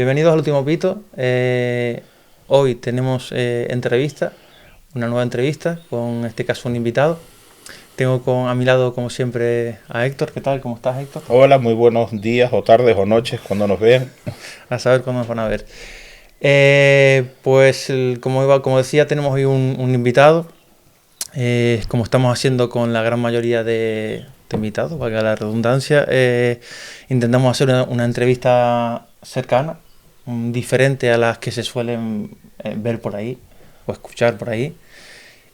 Bienvenidos al Último Pito. Hoy tenemos una nueva entrevista, con en este caso un invitado. Tengo a mi lado, como siempre, a Héctor. ¿Qué tal? ¿Cómo estás, Héctor? Hola, muy buenos días o tardes o noches cuando nos vean. A saber cuándo nos van a ver. Como decía, tenemos hoy un invitado. Como estamos haciendo con la gran mayoría de invitados, valga la redundancia, intentamos hacer una entrevista cercana, diferente a las que se suelen ver por ahí o escuchar por ahí.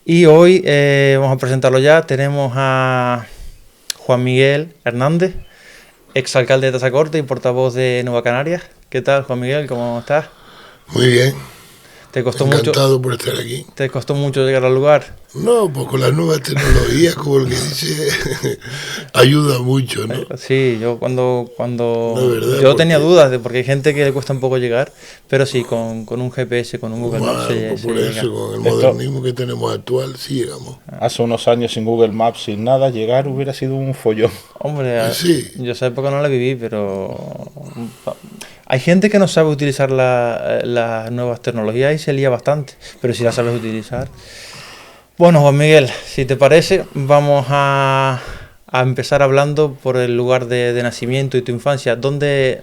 Y hoy vamos a presentarlo ya. Tenemos a Juan Miguel Hernández, exalcalde de Tazacorte y portavoz de Nueva Canarias. ¿Qué tal, Juan Miguel? ¿Cómo estás? Muy bien. ¿Te costó Encantado por estar aquí. ¿Te costó mucho llegar al lugar? No, pues con las nuevas tecnologías, como el que dice, ayuda mucho, ¿no? Sí, yo cuando No, ¿verdad? yo tenía dudas, porque hay gente que le cuesta un poco llegar, pero sí, con un GPS, con un Google Maps Pues por se eso, llega. con el modernismo que tenemos actual, sí llegamos. Hace unos años sin Google Maps, sin nada, llegar hubiera sido un follón. Hombre, Sí. yo esa época no la viví, pero hay gente que no sabe utilizar las nuevas tecnologías y se lía bastante, pero si la sabes utilizar. Bueno, Juan Miguel, si te parece, vamos a empezar hablando por el lugar de nacimiento y tu infancia. ¿Dónde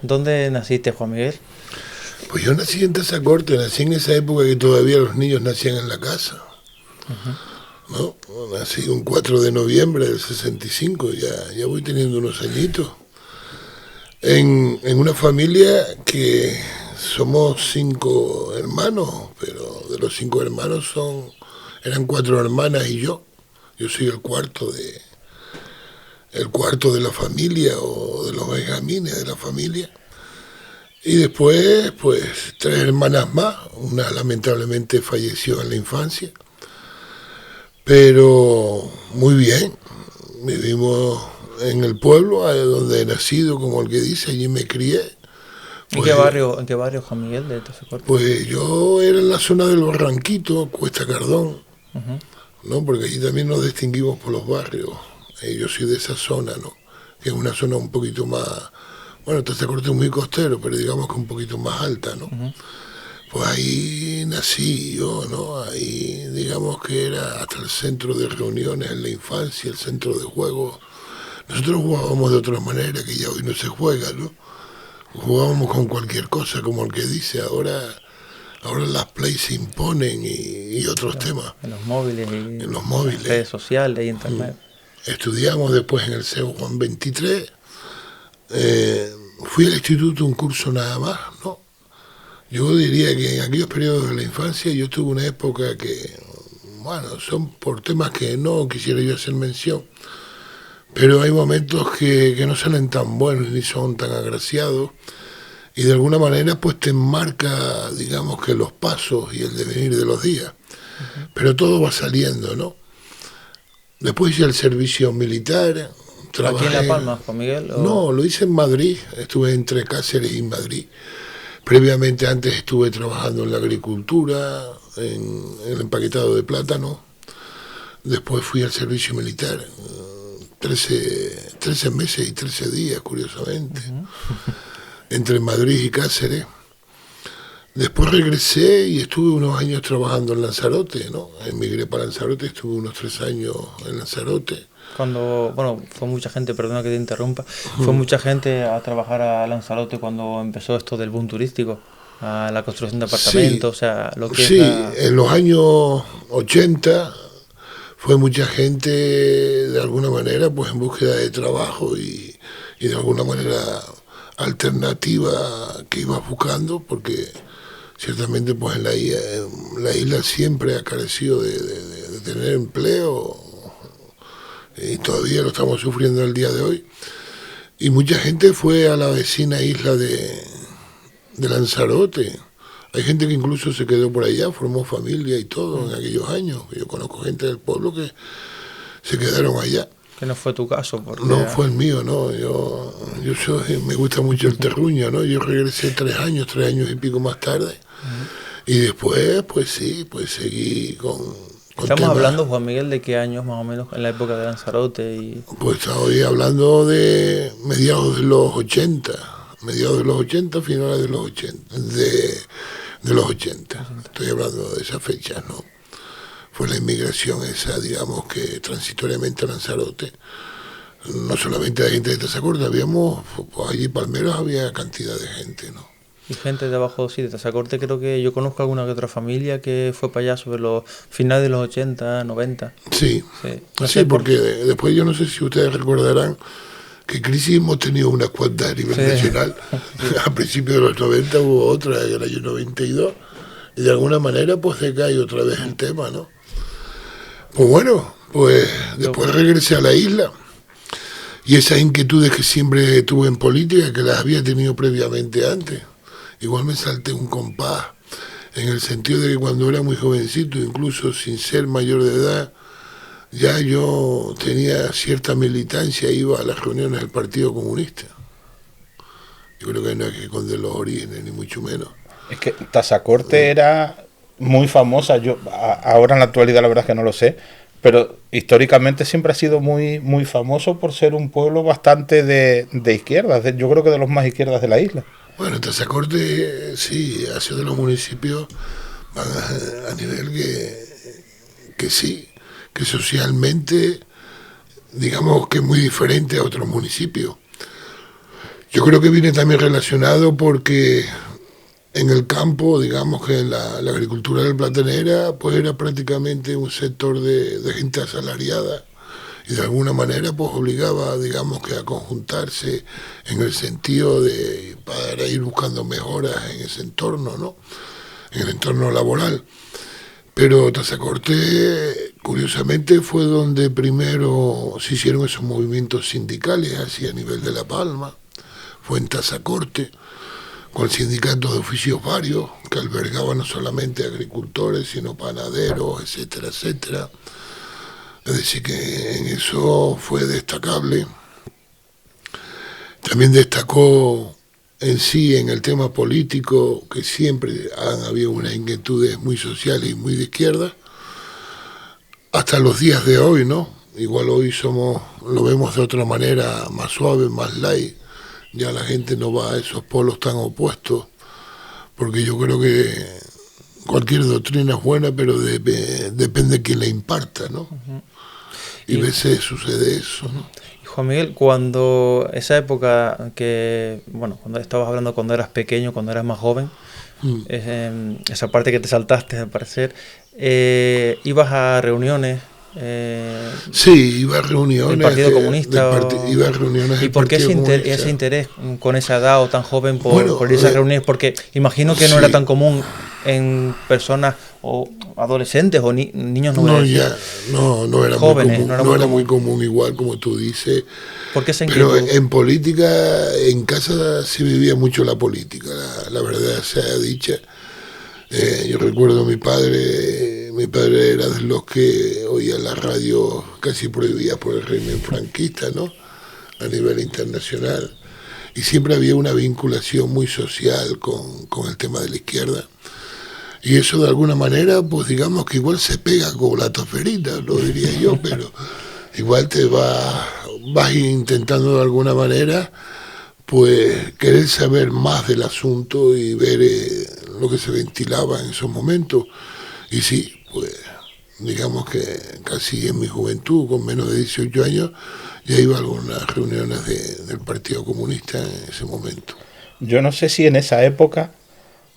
naciste, Juan Miguel? Pues yo nací en Tazacorte, nací en esa época que todavía los niños nacían en la casa. ¿No? Nací un 4 de noviembre del 65, ya voy teniendo unos añitos. En una familia que somos 5 hermanos, pero de los 5 hermanos eran 4 hermanas y yo. Yo soy el cuarto de la familia, o de los benjamines de la familia. Y después, pues, 3 hermanas más. Una lamentablemente falleció en la infancia. Pero muy bien. Vivimos en el pueblo, donde he nacido, como el que dice, allí me crié. ¿En qué barrio, Juan Miguel, de Tazacorte? Pues yo era en la zona del Barranquito, Cuesta Cardón, ¿no? Porque allí también nos distinguimos por los barrios. Yo soy de esa zona, ¿no? Que es una zona un poquito más... Bueno, Tazacorte es muy costero, pero digamos que un poquito más alta, ¿no? Pues ahí nací yo, ¿no? Ahí, digamos que era hasta el centro de reuniones en la infancia, el centro de juegos. Nosotros jugábamos de otra manera, que ya hoy no se juega, ¿no? Jugábamos con cualquier cosa, como el que dice, ahora las plays se imponen y otros temas. En los móviles y en los móviles. Redes sociales y internet. Estudiamos después en el CEU Juan 23. Fui al instituto un curso nada más, ¿no? Yo diría que en aquellos periodos de la infancia yo tuve una época que, bueno, son por temas que no quisiera yo hacer mención, pero hay momentos que no salen tan buenos ni son tan agraciados, y de alguna manera pues te marca, digamos, que los pasos y el devenir de los días. Pero todo va saliendo, ¿no? Después hice el servicio militar. ¿Aquí en La Palma, Juan Miguel? No, lo hice en Madrid. Estuve entre Cáceres y Madrid. Previamente, antes estuve trabajando en la agricultura, en el empaquetado de plátano. Después fui al servicio militar. 13 meses y 13 días, curiosamente. Entre Madrid y Cáceres. Después regresé y estuve unos años trabajando en Lanzarote, ¿no? Emigré para Lanzarote, estuve unos 3 años en Lanzarote. Fue mucha gente, perdona que te interrumpa, fue mucha gente a trabajar a Lanzarote cuando empezó esto del boom turístico, a la construcción de apartamentos, sí, o sea, lo que sí, es en los años 80 fue mucha gente, de alguna manera, pues en búsqueda de trabajo y de alguna manera alternativa que iba buscando, porque ciertamente pues en la isla siempre ha carecido de tener empleo, y todavía lo estamos sufriendo el día de hoy. Y mucha gente fue a la vecina isla de Lanzarote. Hay gente que incluso se quedó por allá, formó familia y todo en aquellos años. Yo conozco gente del pueblo que se quedaron allá. Que no fue tu caso. Porque... No fue el mío, no. Me gusta mucho el terruño, ¿no? Yo regresé 3 años y pico más tarde. Y después, pues sí, pues seguí con Estamos hablando, Juan Miguel, ¿de qué años más o menos en la época de Lanzarote? Pues estoy hablando de mediados de los 80, mediados de los 80, finales de los 80, de los 80. Estoy hablando de esas fechas, ¿no? Fue la inmigración esa, digamos, que transitoriamente a Lanzarote, no solamente de gente de Tazacorte, habíamos, pues allí Palmeros había cantidad de gente, ¿no? Y gente de abajo, sí, de Tazacorte, creo que yo conozco alguna que otra familia que fue para allá sobre los finales de los 80, 90. Sí, Sí, no sí, porque después yo no sé si ustedes recordarán que crisis hemos tenido unas cuantas a nivel nacional. A principios de los 90 hubo otra en el año 92, y de alguna manera pues decae otra vez el tema, ¿no? Pues bueno, pues después regresé a la isla, y esas inquietudes que siempre tuve en política, que las había tenido previamente antes, igual me salté un compás, en el sentido de que cuando era muy jovencito, incluso sin ser mayor de edad, ya yo tenía cierta militancia, iba a las reuniones del Partido Comunista. Yo creo que no hay que esconder los orígenes, ni mucho menos. Es que Tazacorte era muy famosa. Yo ahora en la actualidad la verdad es que no lo sé, pero históricamente siempre ha sido muy, muy famoso por ser un pueblo bastante de izquierdas. Yo creo que de los más izquierdas de la isla. Bueno, Tazacorte sí, ha sido de los municipios a nivel que sí, que socialmente, digamos que es muy diferente a otros municipios. Yo creo que viene también relacionado porque en el campo, digamos que la agricultura del platanera, pues era prácticamente un sector de gente asalariada, y de alguna manera pues obligaba, digamos que a conjuntarse en el sentido de para ir buscando mejoras en ese entorno, ¿no? En el entorno laboral. Pero Tazacorte, curiosamente, fue donde primero se hicieron esos movimientos sindicales, así a nivel de La Palma. Fue en Tazacorte, con sindicatos de oficios varios, que albergaban no solamente agricultores, sino panaderos, etcétera, etcétera. Es decir, que en eso fue destacable. También destacó en sí, en el tema político, que siempre han habido unas inquietudes muy sociales y muy de izquierda, hasta los días de hoy, ¿no? Igual hoy lo vemos de otra manera, más suave, más light. Ya la gente no va a esos polos tan opuestos, porque yo creo que cualquier doctrina es buena, pero depende de quién la imparta, ¿no? Y a veces sucede eso, ¿no? Juan Miguel, cuando esa época que, bueno, cuando estabas hablando cuando eras pequeño, cuando eras más joven, esa parte que te saltaste al parecer, ibas a reuniones. Sí, iba a reuniones del Partido Comunista. Iba a reuniones ¿Y por qué ese interés con esa edad o tan joven por esas reuniones? Porque imagino que no era tan común en personas o adolescentes o niños no era jóvenes, muy común, no era muy común, igual como tú dices. ¿Por qué esa Pero inquietud? en política, en casa se vivía mucho la política, la verdad sea dicha. Yo recuerdo mi padre era de los que oía la radio casi prohibida por el régimen franquista, ¿no? A nivel internacional. Y siempre había una vinculación muy social con el tema de la izquierda. Y eso de alguna manera, pues digamos que igual se pega con la tosferina, lo diría yo, pero igual te vas intentando de alguna manera pues querer saber más del asunto y ver lo que se ventilaba en esos momentos. Y sí, pues digamos que casi en mi juventud, con menos de 18 años, ya iba a algunas reuniones del Partido Comunista en ese momento. Yo no sé si en esa época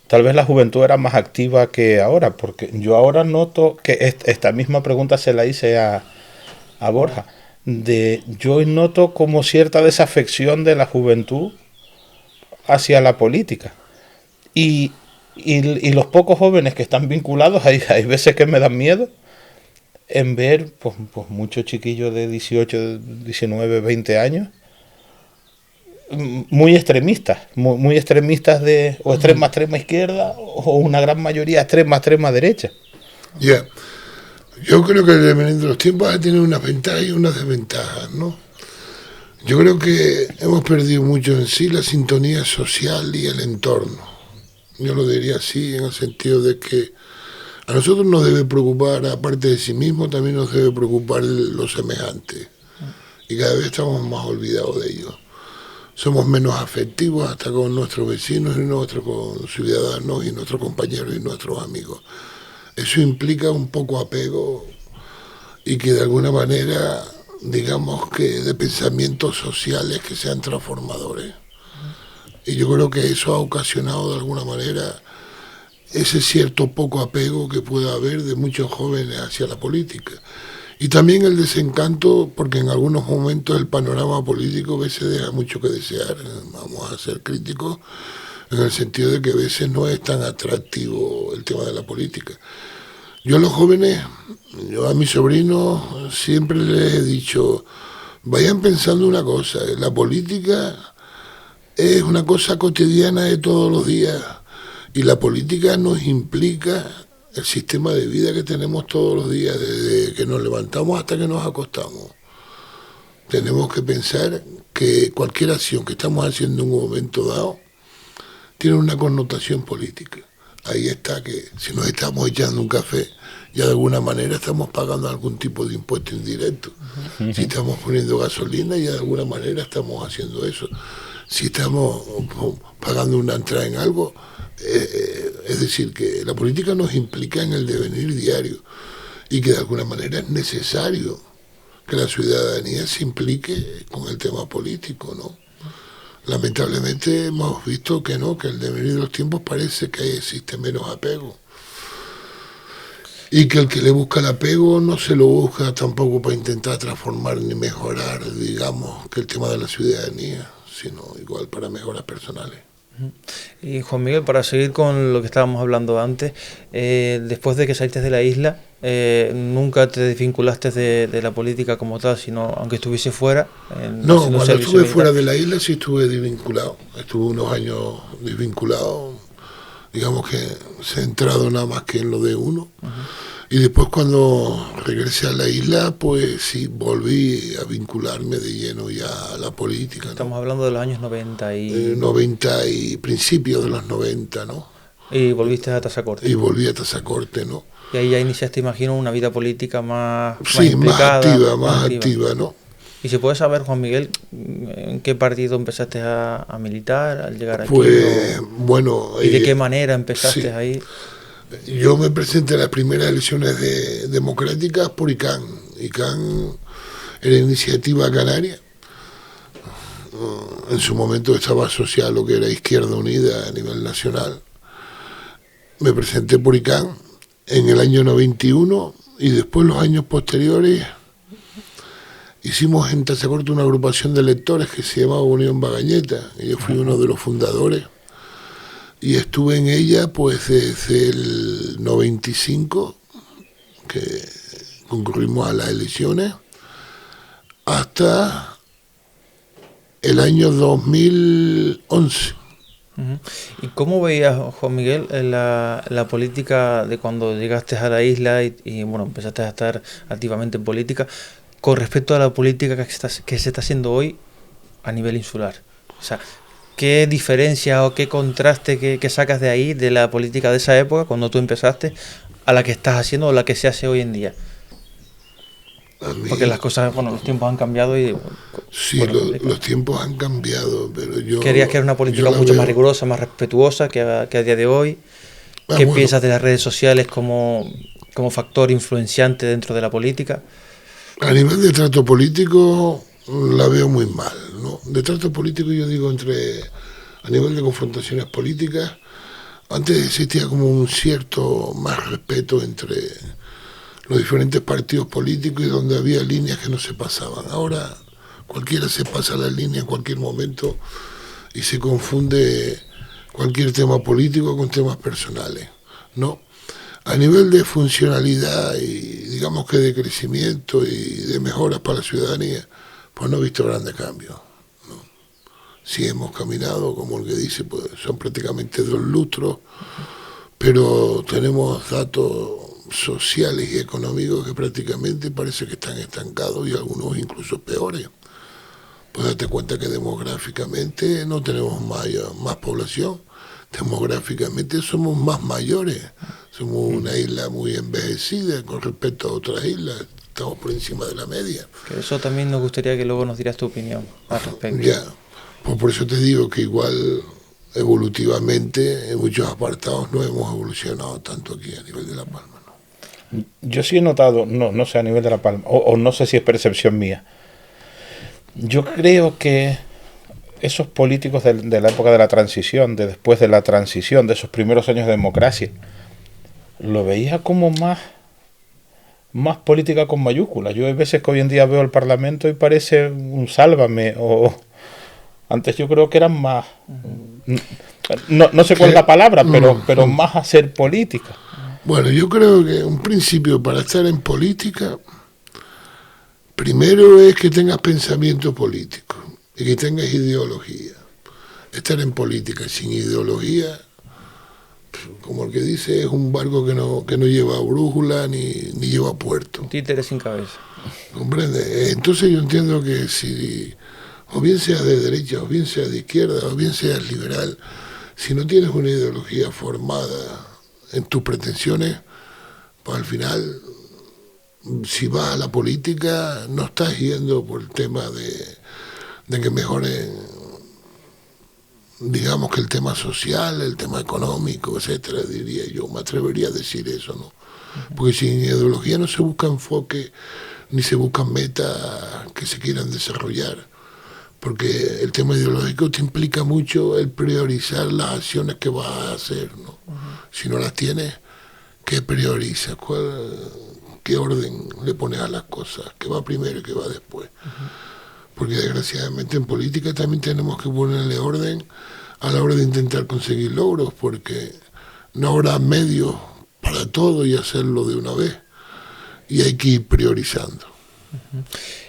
tal vez la juventud era más activa que ahora, porque yo ahora noto que esta misma pregunta se la hice a Borja. Yo noto como cierta desafección de la juventud hacia la política. Y los pocos jóvenes que están vinculados, hay veces que me dan miedo en ver pues muchos chiquillos de 18, 19, 20 años muy extremistas, muy extremistas o extrema izquierda o una gran mayoría extrema derecha. Ya. Yo creo que dependiendo de los tiempos ha tenido unas ventajas y unas desventajas, ¿no? Yo creo que hemos perdido mucho en sí la sintonía social y el entorno. Yo lo diría así, en el sentido de que a nosotros nos debe preocupar, aparte de sí mismo, también nos debe preocupar los semejantes. Y cada vez estamos más olvidados de ellos. somos menos afectivos hasta con nuestros vecinos y nuestros ciudadanos y nuestros compañeros y nuestros amigos. Eso implica un poco apego y que de alguna manera, digamos que de pensamientos sociales que sean transformadores. Y yo creo que eso ha ocasionado de alguna manera ese cierto poco apego que pueda haber de muchos jóvenes hacia la política. Y también el desencanto, porque en algunos momentos el panorama político a veces deja mucho que desear, vamos a ser críticos, en el sentido de que a veces no es tan atractivo el tema de la política. Yo a los jóvenes, yo a mis sobrinos siempre les he dicho, vayan pensando una cosa, la política es una cosa cotidiana de todos los días y la política nos implica el sistema de vida que tenemos todos los días, desde que nos levantamos hasta que nos acostamos. Tenemos que pensar que cualquier acción que estamos haciendo en un momento dado tiene una connotación política. Ahí está que si nos estamos echando un café, ya de alguna manera estamos pagando algún tipo de impuesto indirecto. Si estamos poniendo gasolina, ya de alguna manera estamos haciendo eso. Si estamos pagando una entrada en algo, es decir, que la política nos implica en el devenir diario y que de alguna manera es necesario que la ciudadanía se implique con el tema político, ¿no? Lamentablemente hemos visto que no, que el devenir de los tiempos parece que existe menos apego. Y que el que le busca el apego no se lo busca tampoco para intentar transformar ni mejorar, digamos, que el tema de la ciudadanía, sino igual para mejoras personales. Y Juan Miguel, para seguir con lo que estábamos hablando antes, después de que saliste de la isla, nunca te desvinculaste de la política como tal, sino aunque estuviese fuera. No, cuando estuve fuera de la isla sí estuve desvinculado. Estuve unos años desvinculado, digamos que centrado nada más que en lo de uno. Y después cuando regresé a la isla, pues sí, volví a vincularme de lleno ya a la política, ¿no? Estamos hablando de los años 90 y... 90 y principios de los 90, ¿no? Y volviste a Tazacorte. Y volví a Tazacorte, ¿no? Y ahí ya iniciaste, imagino, una vida política más sí, implicada. Más activa, ¿no? Y se puede saber, Juan Miguel, ¿en qué partido empezaste a militar al llegar aquí? Pues, bueno... ¿Y de qué manera empezaste sí. ahí? Yo me presenté en las primeras elecciones democráticas por ICAN. ICAN era Iniciativa Canaria. En su momento estaba asociado a lo que era Izquierda Unida a nivel nacional. Me presenté por ICAN en el año 91 y después los años posteriores hicimos en Tazacorte una agrupación de electores que se llamaba Unión Bagañeta. Y yo fui uno de los fundadores. Y estuve en ella pues desde el 95, que concurrimos a las elecciones, hasta el año 2011. ¿Y cómo veías, Juan Miguel, la política de cuando llegaste a la isla y bueno, empezaste a estar activamente en política con respecto a la política que se está haciendo hoy a nivel insular? O sea, ¿qué diferencia o qué contraste que sacas de ahí, de la política de esa época, cuando tú empezaste, a la que estás haciendo o la que se hace hoy en día? Porque las cosas, bueno, los tiempos han cambiado y... Sí, los tiempos han cambiado, pero yo... Querías que era una política mucho más rigurosa, más respetuosa que a día de hoy. ¿Qué piensas de las redes sociales como factor influenciante dentro de la política? A nivel de trato político la veo muy mal, ¿no? De trato político yo digo a nivel de confrontaciones políticas, antes existía como un cierto más respeto entre los diferentes partidos políticos y donde había líneas que no se pasaban. Ahora cualquiera se pasa la línea en cualquier momento y se confunde cualquier tema político con temas personales, ¿no? A nivel de funcionalidad y digamos que de crecimiento y de mejoras para la ciudadanía, pues no he visto grandes cambios, ¿no? Sí hemos caminado, como el que dice, pues son prácticamente 2 lustros, pero tenemos datos sociales y económicos que prácticamente parece que están estancados y algunos incluso peores. Pues date cuenta que demográficamente no tenemos más población, demográficamente somos más mayores, somos una isla muy envejecida con respecto a otras islas, estamos por encima de la media. Que eso también nos gustaría que luego nos dieras tu opinión al respecto. Ya, Pues por eso te digo que igual evolutivamente en muchos apartados no hemos evolucionado tanto aquí a nivel de La Palma, ¿no? Yo sí he notado, no sé a nivel de La Palma, o no sé si es percepción mía. Yo creo que esos políticos de la época de la transición, de después de la transición, de esos primeros años de democracia, lo veía como más política con mayúsculas. Yo hay veces que hoy en día veo el Parlamento y parece un Sálvame, o antes yo creo que eran más, no sé cuál es la palabra, pero más hacer política. Bueno, yo creo que un principio para estar en política, primero es que tengas pensamiento político y que tengas ideología. Estar en política sin ideología, como el que dice, es un barco que no lleva brújula ni lleva puerto. Un títere sin cabeza. ¿Comprende? Entonces yo entiendo que si, o bien seas de derecha, o bien seas de izquierda, o bien seas liberal, si no tienes una ideología formada en tus pretensiones, pues al final, si vas a la política, no estás yendo por el tema de que mejoren, digamos que el tema social, el tema económico, etcétera, diría yo, me atrevería a decir eso, ¿no? Porque sin ideología no se busca enfoque, ni se buscan metas que se quieran desarrollar. Porque el tema ideológico te implica mucho el priorizar las acciones que vas a hacer, ¿no? Si no las tienes, ¿qué priorizas? ¿Qué orden le pones a las cosas? ¿Qué va primero y qué va después? Porque desgraciadamente en política también tenemos que ponerle orden a la hora de intentar conseguir logros, porque no habrá medios para todo y hacerlo de una vez. Y hay que ir priorizando.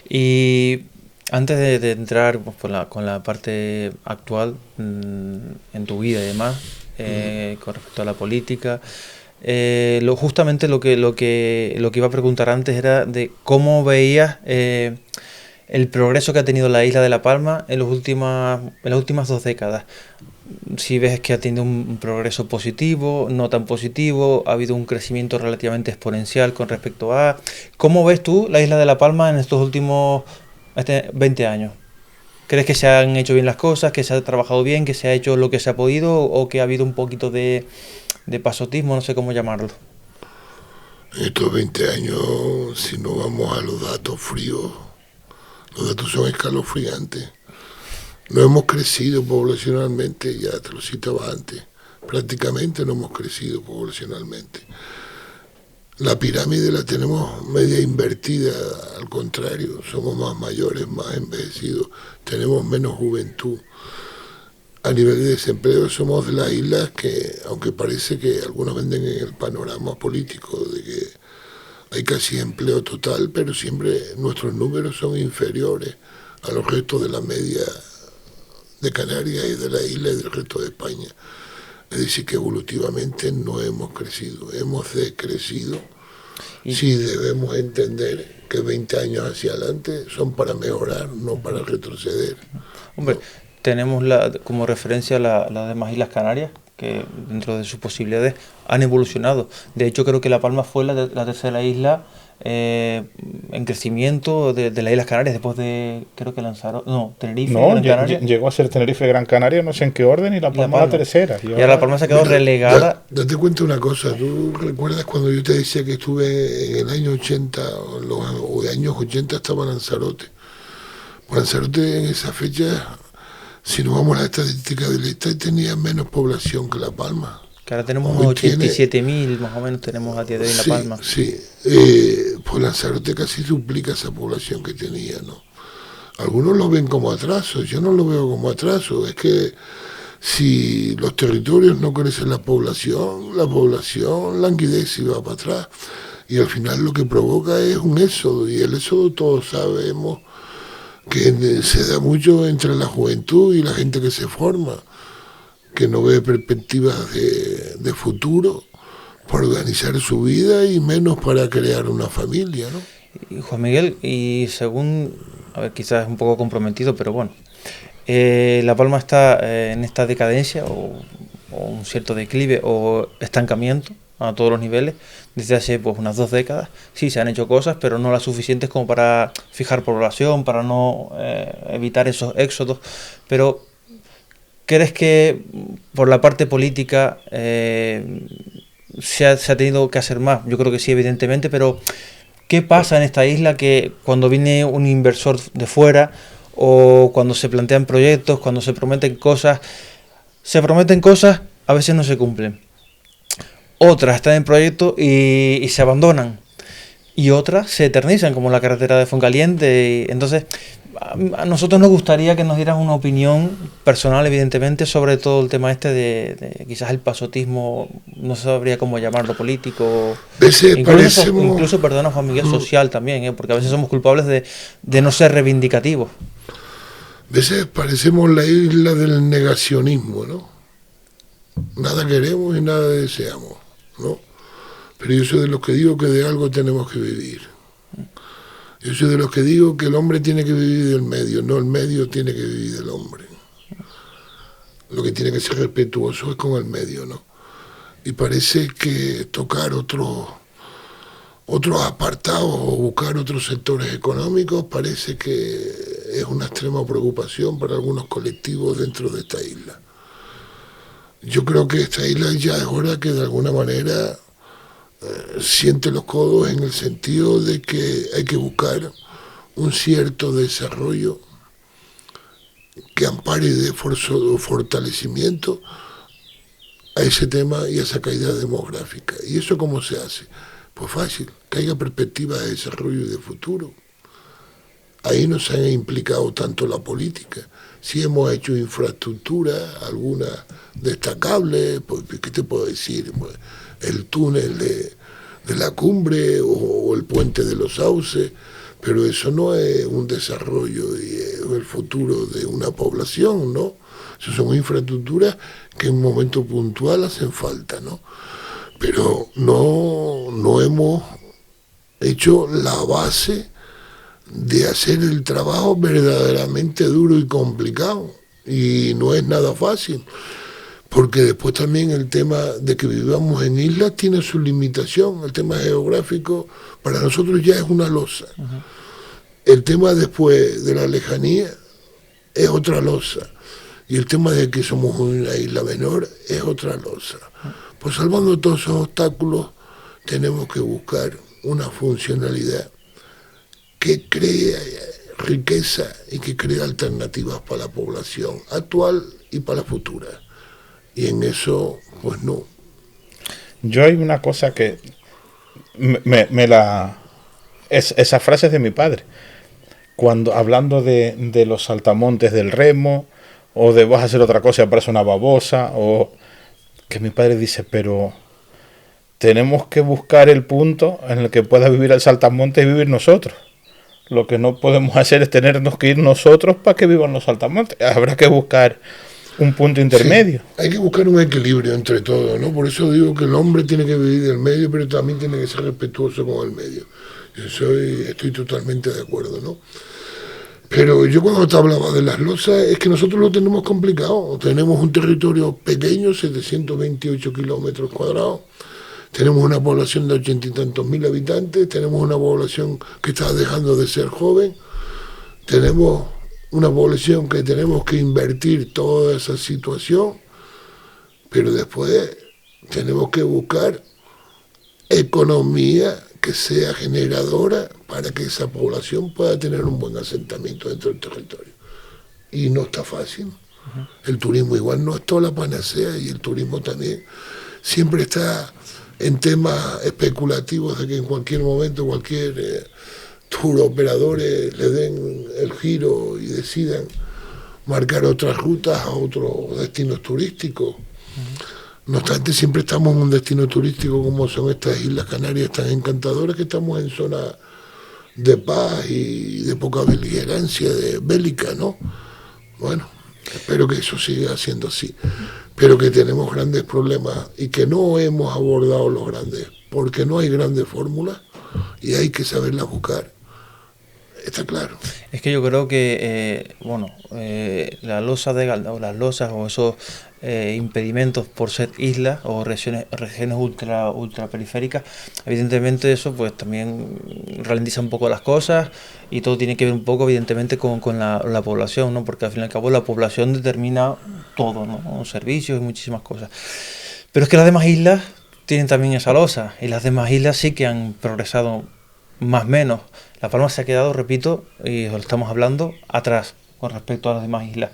Y antes de entrar pues, con la parte actual en tu vida y demás, con respecto a la política, justamente lo que iba a preguntar antes era de cómo veías el progreso que ha tenido la isla de La Palma en las últimas 2 décadas. Si ves que ha tenido un progreso positivo, no tan positivo, ha habido un crecimiento relativamente exponencial con respecto a... ¿Cómo ves tú la isla de La Palma en estos últimos 20 años? ¿Crees que se han hecho bien las cosas, que se ha trabajado bien, que se ha hecho lo que se ha podido o que ha habido un poquito de pasotismo, no sé cómo llamarlo? En estos 20 años, si no vamos a los datos fríos, los datos son escalofriantes. No hemos crecido poblacionalmente, ya te lo citaba antes, prácticamente no hemos crecido poblacionalmente. La pirámide la tenemos media invertida, al contrario, somos más mayores, más envejecidos, tenemos menos juventud. A nivel de desempleo somos de las islas que, aunque parece que algunos venden en el panorama político de que hay casi empleo total, pero siempre nuestros números son inferiores a los restos de la media de Canarias y de la isla y del resto de España. Es decir, que evolutivamente no hemos crecido, hemos decrecido. Sí debemos entender que 20 años hacia adelante son para mejorar, no para retroceder. Hombre, no. Tenemos como referencia las demás Islas Canarias, que dentro de sus posibilidades han evolucionado. De hecho, creo que La Palma fue la tercera isla en crecimiento de las Islas Canarias después de, creo que Lanzarote, no, Tenerife, Gran Canaria. Llegó a ser Tenerife, Gran Canaria, no sé en qué orden, y La Palma la tercera. Y ahora La Palma se ha quedado relegada. Date cuenta una cosa, ¿tú recuerdas cuando yo te decía que estuve en el año 80, o de años 80 estaba Lanzarote? Pues Lanzarote en esa fecha, si nos vamos a la estadística del Estado, tenía menos población que La Palma. Que ahora tenemos unos 87.000 más o menos, tenemos a día de hoy en La Palma. Sí, pues Lanzarote casi duplica esa población que tenía, ¿no? Algunos lo ven como atraso, yo no lo veo como atraso, es que si los territorios no crecen la población languidece y va para atrás. Y al final lo que provoca es un éxodo, y el éxodo todos sabemos que se da mucho entre la juventud y la gente que se forma, que no ve perspectivas de futuro para organizar su vida y menos para crear una familia, ¿no? Y Juan Miguel, y según, a ver, quizás es un poco comprometido, pero bueno, La Palma está en esta decadencia o un cierto declive o estancamiento, a todos los niveles desde hace pues unas 2 décadas. Sí, se han hecho cosas, pero no las suficientes como para fijar población, para no evitar esos éxodos. Pero ¿crees que por la parte política se ha tenido que hacer más? Yo creo que sí, evidentemente, pero ¿qué pasa en esta isla que cuando viene un inversor de fuera o cuando se plantean proyectos, cuando se prometen cosas, a veces no se cumplen? Otras están en proyecto y se abandonan. Y otras se eternizan, como la carretera de Fuencaliente. Entonces, a nosotros nos gustaría que nos dieras una opinión personal, evidentemente, sobre todo el tema este de quizás el pasotismo, no sabría cómo llamarlo, político. Incluso, perdona, Juan Miguel, social también, porque a veces somos culpables de no ser reivindicativos. A veces parecemos la isla del negacionismo, ¿no? Nada queremos y nada deseamos, ¿no? Pero yo soy de los que digo que de algo tenemos que vivir. Yo soy de los que digo que el hombre tiene que vivir del medio, no el medio tiene que vivir del hombre. Lo que tiene que ser respetuoso es con el medio, ¿no? Y parece que tocar otros apartados o buscar otros sectores económicos parece que es una extrema preocupación para algunos colectivos dentro de esta isla. Yo creo que esta isla ya es hora que de alguna manera siente los codos en el sentido de que hay que buscar un cierto desarrollo que ampare y dé fortalecimiento a ese tema y a esa caída demográfica. ¿Y eso cómo se hace? Pues fácil, que haya perspectivas de desarrollo y de futuro. Ahí no se ha implicado tanto la política. Sí hemos hecho infraestructura, algunas destacables, pues, ¿qué te puedo decir? Pues, el túnel de la cumbre o el puente de los Sauces, pero eso no es un desarrollo y es el futuro de una población, ¿no? Eso son infraestructuras que en un momento puntual hacen falta, ¿no? Pero no hemos hecho la base de hacer el trabajo verdaderamente duro y complicado, y no es nada fácil, porque después también el tema de que vivamos en islas tiene su limitación. El tema geográfico para nosotros ya es una losa. Uh-huh. El tema después de la lejanía es otra losa, y el tema de que somos una isla menor es otra losa. Pues salvando todos esos obstáculos tenemos que buscar una funcionalidad que cree riqueza y que cree alternativas para la población actual y para la futura. Y en eso, pues no. Yo hay una cosa que esa frase es de mi padre. Cuando hablando de los saltamontes del remo, o de vas a hacer otra cosa y aparece una babosa, o que mi padre dice, pero tenemos que buscar el punto en el que pueda vivir el saltamontes y vivir nosotros. Lo que no podemos hacer es tenernos que ir nosotros para que vivan los saltamontes. Habrá que buscar un punto intermedio. Sí, hay que buscar un equilibrio entre todo, ¿no? Por eso digo que el hombre tiene que vivir del medio, pero también tiene que ser respetuoso con el medio. Estoy totalmente de acuerdo, ¿no? Pero yo cuando te hablaba de las losas, es que nosotros lo tenemos complicado. Tenemos un territorio pequeño, 728 kilómetros cuadrados. Tenemos una población de 80 y tantos mil habitantes, tenemos una población que está dejando de ser joven, tenemos una población que tenemos que invertir toda esa situación, pero después tenemos que buscar economía que sea generadora para que esa población pueda tener un buen asentamiento dentro del territorio. Y no está fácil. Uh-huh. El turismo igual no es toda la panacea, y el turismo también siempre está en temas especulativos de que en cualquier momento cualquier tour operadores le den el giro y decidan marcar otras rutas a otros destinos turísticos. Uh-huh. No obstante, siempre estamos en un destino turístico como son estas Islas Canarias tan encantadoras, que estamos en zona de paz y de poca beligerancia bélica, ¿no? Bueno, espero que eso siga siendo así, pero que tenemos grandes problemas y que no hemos abordado los grandes, porque no hay grandes fórmulas y hay que saberlas buscar. está claro. Es que yo creo que, la losa de Galda, o las losas, o esos impedimentos por ser islas o regiones ultra periféricas, evidentemente eso pues también ralentiza un poco las cosas, y todo tiene que ver un poco evidentemente con la población, ¿no? Porque al fin y al cabo la población determina todo, ¿no? Servicios y muchísimas cosas. Pero es que las demás islas tienen también esa losa, y las demás islas sí que han progresado más o menos. La Palma se ha quedado, repito, y lo estamos hablando, atrás con respecto a las demás islas.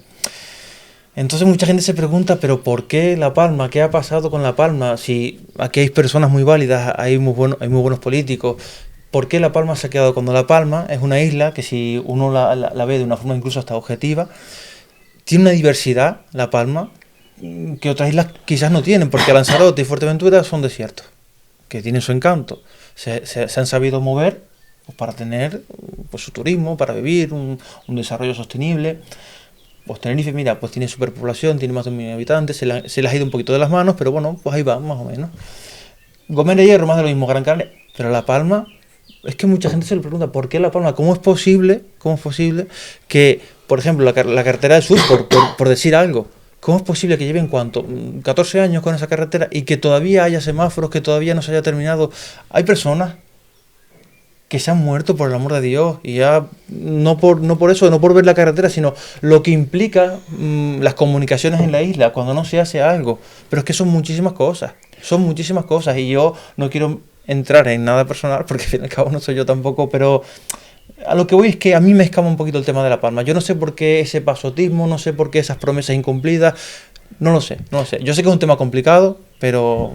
Entonces mucha gente se pregunta, ¿pero por qué La Palma? ¿Qué ha pasado con La Palma? Si aquí hay personas muy válidas, hay muy buenos políticos, ¿por qué La Palma se ha quedado? Cuando La Palma es una isla que, si uno la ve de una forma incluso hasta objetiva, tiene una diversidad, La Palma, que otras islas quizás no tienen, porque Lanzarote y Fuerteventura son desiertos, que tienen su encanto. Se han sabido mover, pues, para tener, pues, su turismo, para vivir un desarrollo sostenible. Pues Tenerife, mira, pues tiene superpoblación, tiene más de 1.000.000 habitantes, se les ha ido un poquito de las manos, pero bueno, pues ahí va, más o menos. Gomera y Hierro, más de lo mismo, Gran Canaria, pero La Palma, es que mucha gente se le pregunta, ¿por qué La Palma? ¿Cómo es posible que, por ejemplo, la carretera del sur, por decir algo, cómo es posible que lleven 14 años con esa carretera y que todavía haya semáforos, que todavía no se haya terminado? Hay personas que se han muerto, por el amor de Dios, y ya no por eso, no por ver la carretera, sino lo que implica las comunicaciones en la isla cuando no se hace algo. Pero es que son muchísimas cosas, y yo no quiero entrar en nada personal, porque al fin y al cabo no soy yo tampoco, pero a lo que voy es que a mí me escama un poquito el tema de La Palma. Yo no sé por qué ese pasotismo, no sé por qué esas promesas incumplidas, no lo sé. Yo sé que es un tema complicado, pero...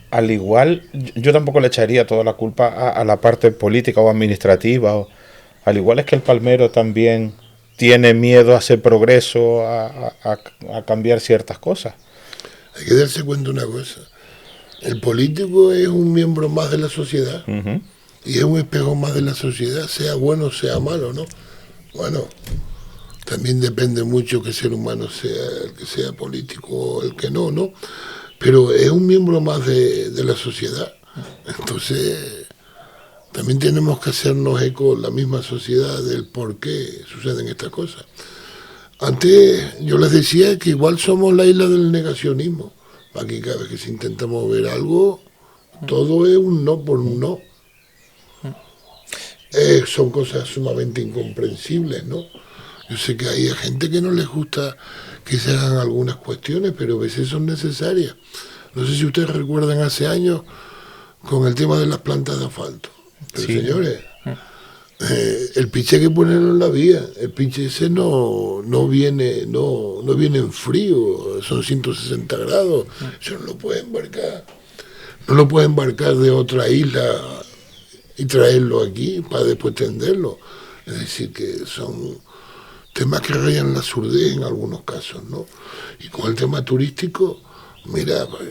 Al igual, yo tampoco le echaría toda la culpa a la parte política o administrativa. Al igual es que el palmero también tiene miedo a hacer progreso, a cambiar ciertas cosas. Hay que darse cuenta de una cosa. El político es un miembro más de la sociedad, y es un espejo más de la sociedad, sea bueno o sea malo, ¿no? Bueno, también depende mucho que el ser humano sea el que sea político o el que no, ¿no? Pero es un miembro más de la sociedad. Entonces, también tenemos que hacernos eco, la misma sociedad, del por qué suceden estas cosas. Antes yo les decía que igual somos la isla del negacionismo. Aquí cada vez que se intenta mover algo, todo es un no por un no. Son cosas sumamente incomprensibles, ¿no? Yo sé que hay gente que no les gusta que se hagan algunas cuestiones, pero a veces son necesarias. No sé si ustedes recuerdan hace años con el tema de las plantas de asfalto. Pero sí, señores, el pinche que ponerlo en la vía, el pinche ese no viene en frío, son 160 grados, eso no lo puede embarcar. No lo puede embarcar de otra isla y traerlo aquí para después tenderlo. Es decir, que son temas que rayan la surdez en algunos casos, ¿no? Y con el tema turístico, mira, pues,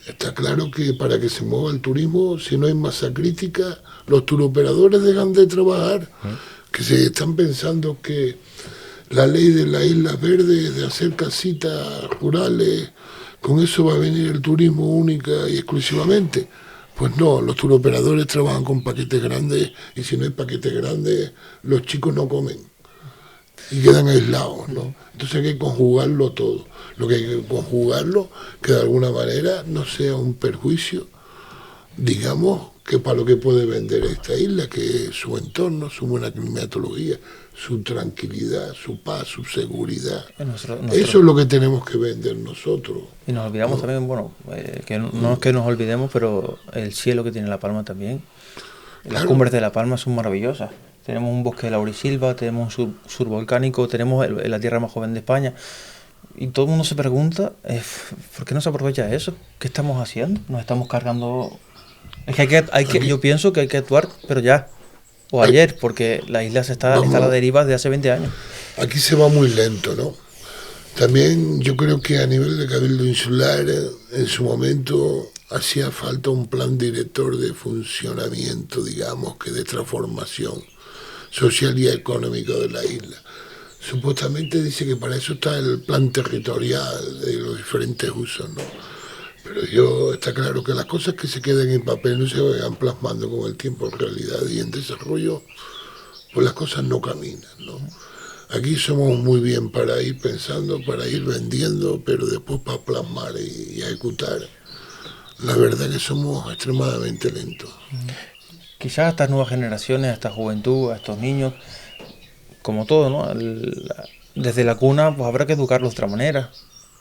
está claro que para que se mueva el turismo, si no hay masa crítica, los turoperadores dejan de trabajar, que se están pensando que la ley de las Islas Verdes, de hacer casitas rurales, con eso va a venir el turismo única y exclusivamente. Pues no, los turoperadores trabajan con paquetes grandes, y si no hay paquetes grandes, los chicos no comen y quedan aislados, ¿no? Entonces hay que conjugarlo todo. Lo que hay que conjugarlo, que de alguna manera no sea un perjuicio, digamos, que para lo que puede vender esta isla, que es su entorno, su buena climatología, su tranquilidad, su paz, su seguridad. Eso es lo que tenemos que vender nosotros. Y nos olvidamos también, que no es que nos olvidemos, pero el cielo que tiene La Palma también. Las cumbres de La Palma son maravillosas. Tenemos un bosque de laurisilva, tenemos un sur volcánico, tenemos la tierra más joven de España. Y todo el mundo se pregunta, ¿por qué no se aprovecha eso? ¿Qué estamos haciendo? Nos estamos cargando... Es que yo pienso que hay que actuar, pero ya. O ayer, porque la isla está a la deriva desde hace 20 años. Aquí se va muy lento, ¿no? También yo creo que a nivel de Cabildo Insular, en su momento hacía falta un plan director de funcionamiento, digamos, que de transformación social y económico de la isla. Supuestamente dice que para eso está el plan territorial de los diferentes usos, ¿no? Pero está claro que las cosas que se queden en papel no se vayan plasmando con el tiempo en realidad y en desarrollo, pues las cosas no caminan, ¿no? Aquí somos muy bien para ir pensando, para ir vendiendo, pero después para plasmar y ejecutar. La verdad que somos extremadamente lentos. Quizás a estas nuevas generaciones, a esta juventud, a estos niños, como todo, ¿no? Desde la cuna, pues habrá que educarlos de otra manera.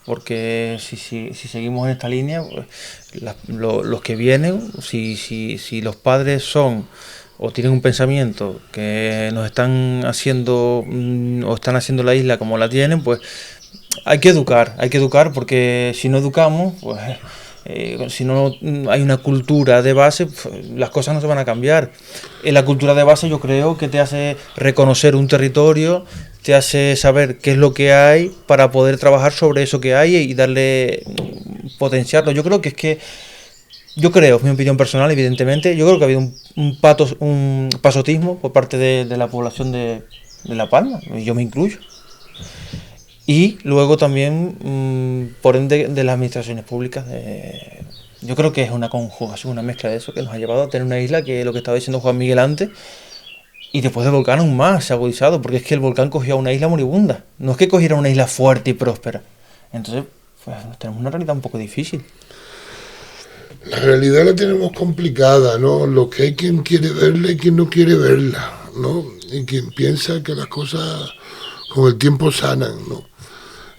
Porque si seguimos en esta línea, pues, los que vienen, si los padres son o tienen un pensamiento que nos están haciendo o están haciendo la isla como la tienen, pues hay que educar porque si no educamos, pues si no hay una cultura de base, pues, las cosas no se van a cambiar. La cultura de base yo creo que te hace reconocer un territorio, te hace saber qué es lo que hay para poder trabajar sobre eso que hay y darle, potenciarlo. Yo creo, es mi opinión personal, evidentemente, yo creo que ha habido un pasotismo por parte de la población de La Palma, y yo me incluyo. Y luego también, por ende, de las administraciones públicas. Yo creo que es una conjugación, una mezcla de eso que nos ha llevado a tener una isla que, lo que estaba diciendo Juan Miguel antes, y después del volcán aún más se ha agudizado, porque es que el volcán cogió a una isla moribunda, no es que cogiera una isla fuerte y próspera. Entonces, pues tenemos una realidad un poco difícil. La realidad la tenemos complicada, ¿no? Lo que hay quien quiere verla y quien no quiere verla, ¿no? Y quien piensa que las cosas con el tiempo sanan, ¿no?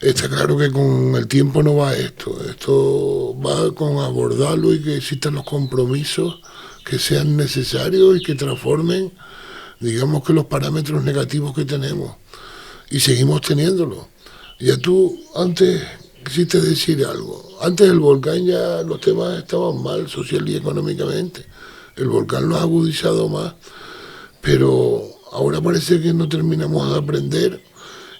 Está claro que con el tiempo no va esto va con abordarlo y que existan los compromisos que sean necesarios y que transformen, digamos, que los parámetros negativos que tenemos, y seguimos teniéndolos. Ya tú antes quisiste decir algo, antes del volcán ya los temas estaban mal social y económicamente, el volcán los ha agudizado más, pero ahora parece que no terminamos de aprender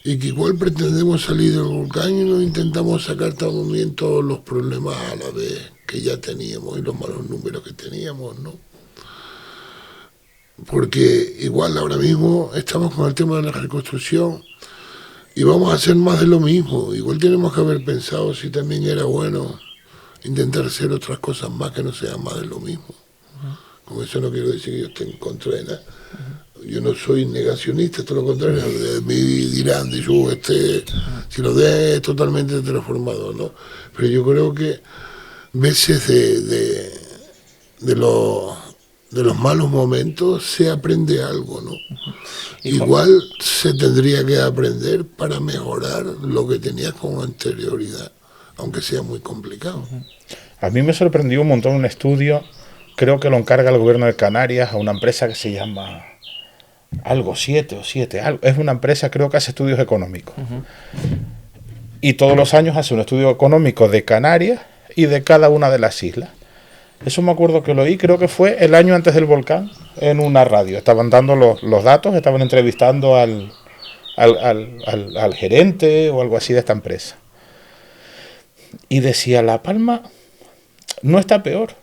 y que igual pretendemos salir del volcán y nos intentamos sacar también todos los problemas a la vez que ya teníamos y los malos números que teníamos, ¿no? Porque igual ahora mismo estamos con el tema de la reconstrucción y vamos a hacer más de lo mismo. Igual tenemos que haber pensado si también era bueno intentar hacer otras cosas más que no sean más de lo mismo. Con eso no quiero decir que yo esté en contra de nada. Yo no soy negacionista, todo lo contrario, de mí dirán, si lo de es totalmente transformado, ¿no? Pero yo creo que veces de los malos momentos se aprende algo, ¿no? Igual se tendría que aprender para mejorar lo que tenías con anterioridad, aunque sea muy complicado. A mí me sorprendió un montón un estudio, creo que lo encarga el gobierno de Canarias a una empresa que se llama algo 7, es una empresa, creo que hace estudios económicos. Y todos los años hace un estudio económico de Canarias y de cada una de las islas. Eso me acuerdo que lo oí, creo que fue el año antes del volcán, en una radio. Estaban dando los datos, estaban entrevistando al gerente o algo así de esta empresa. Y decía, La Palma no está peor.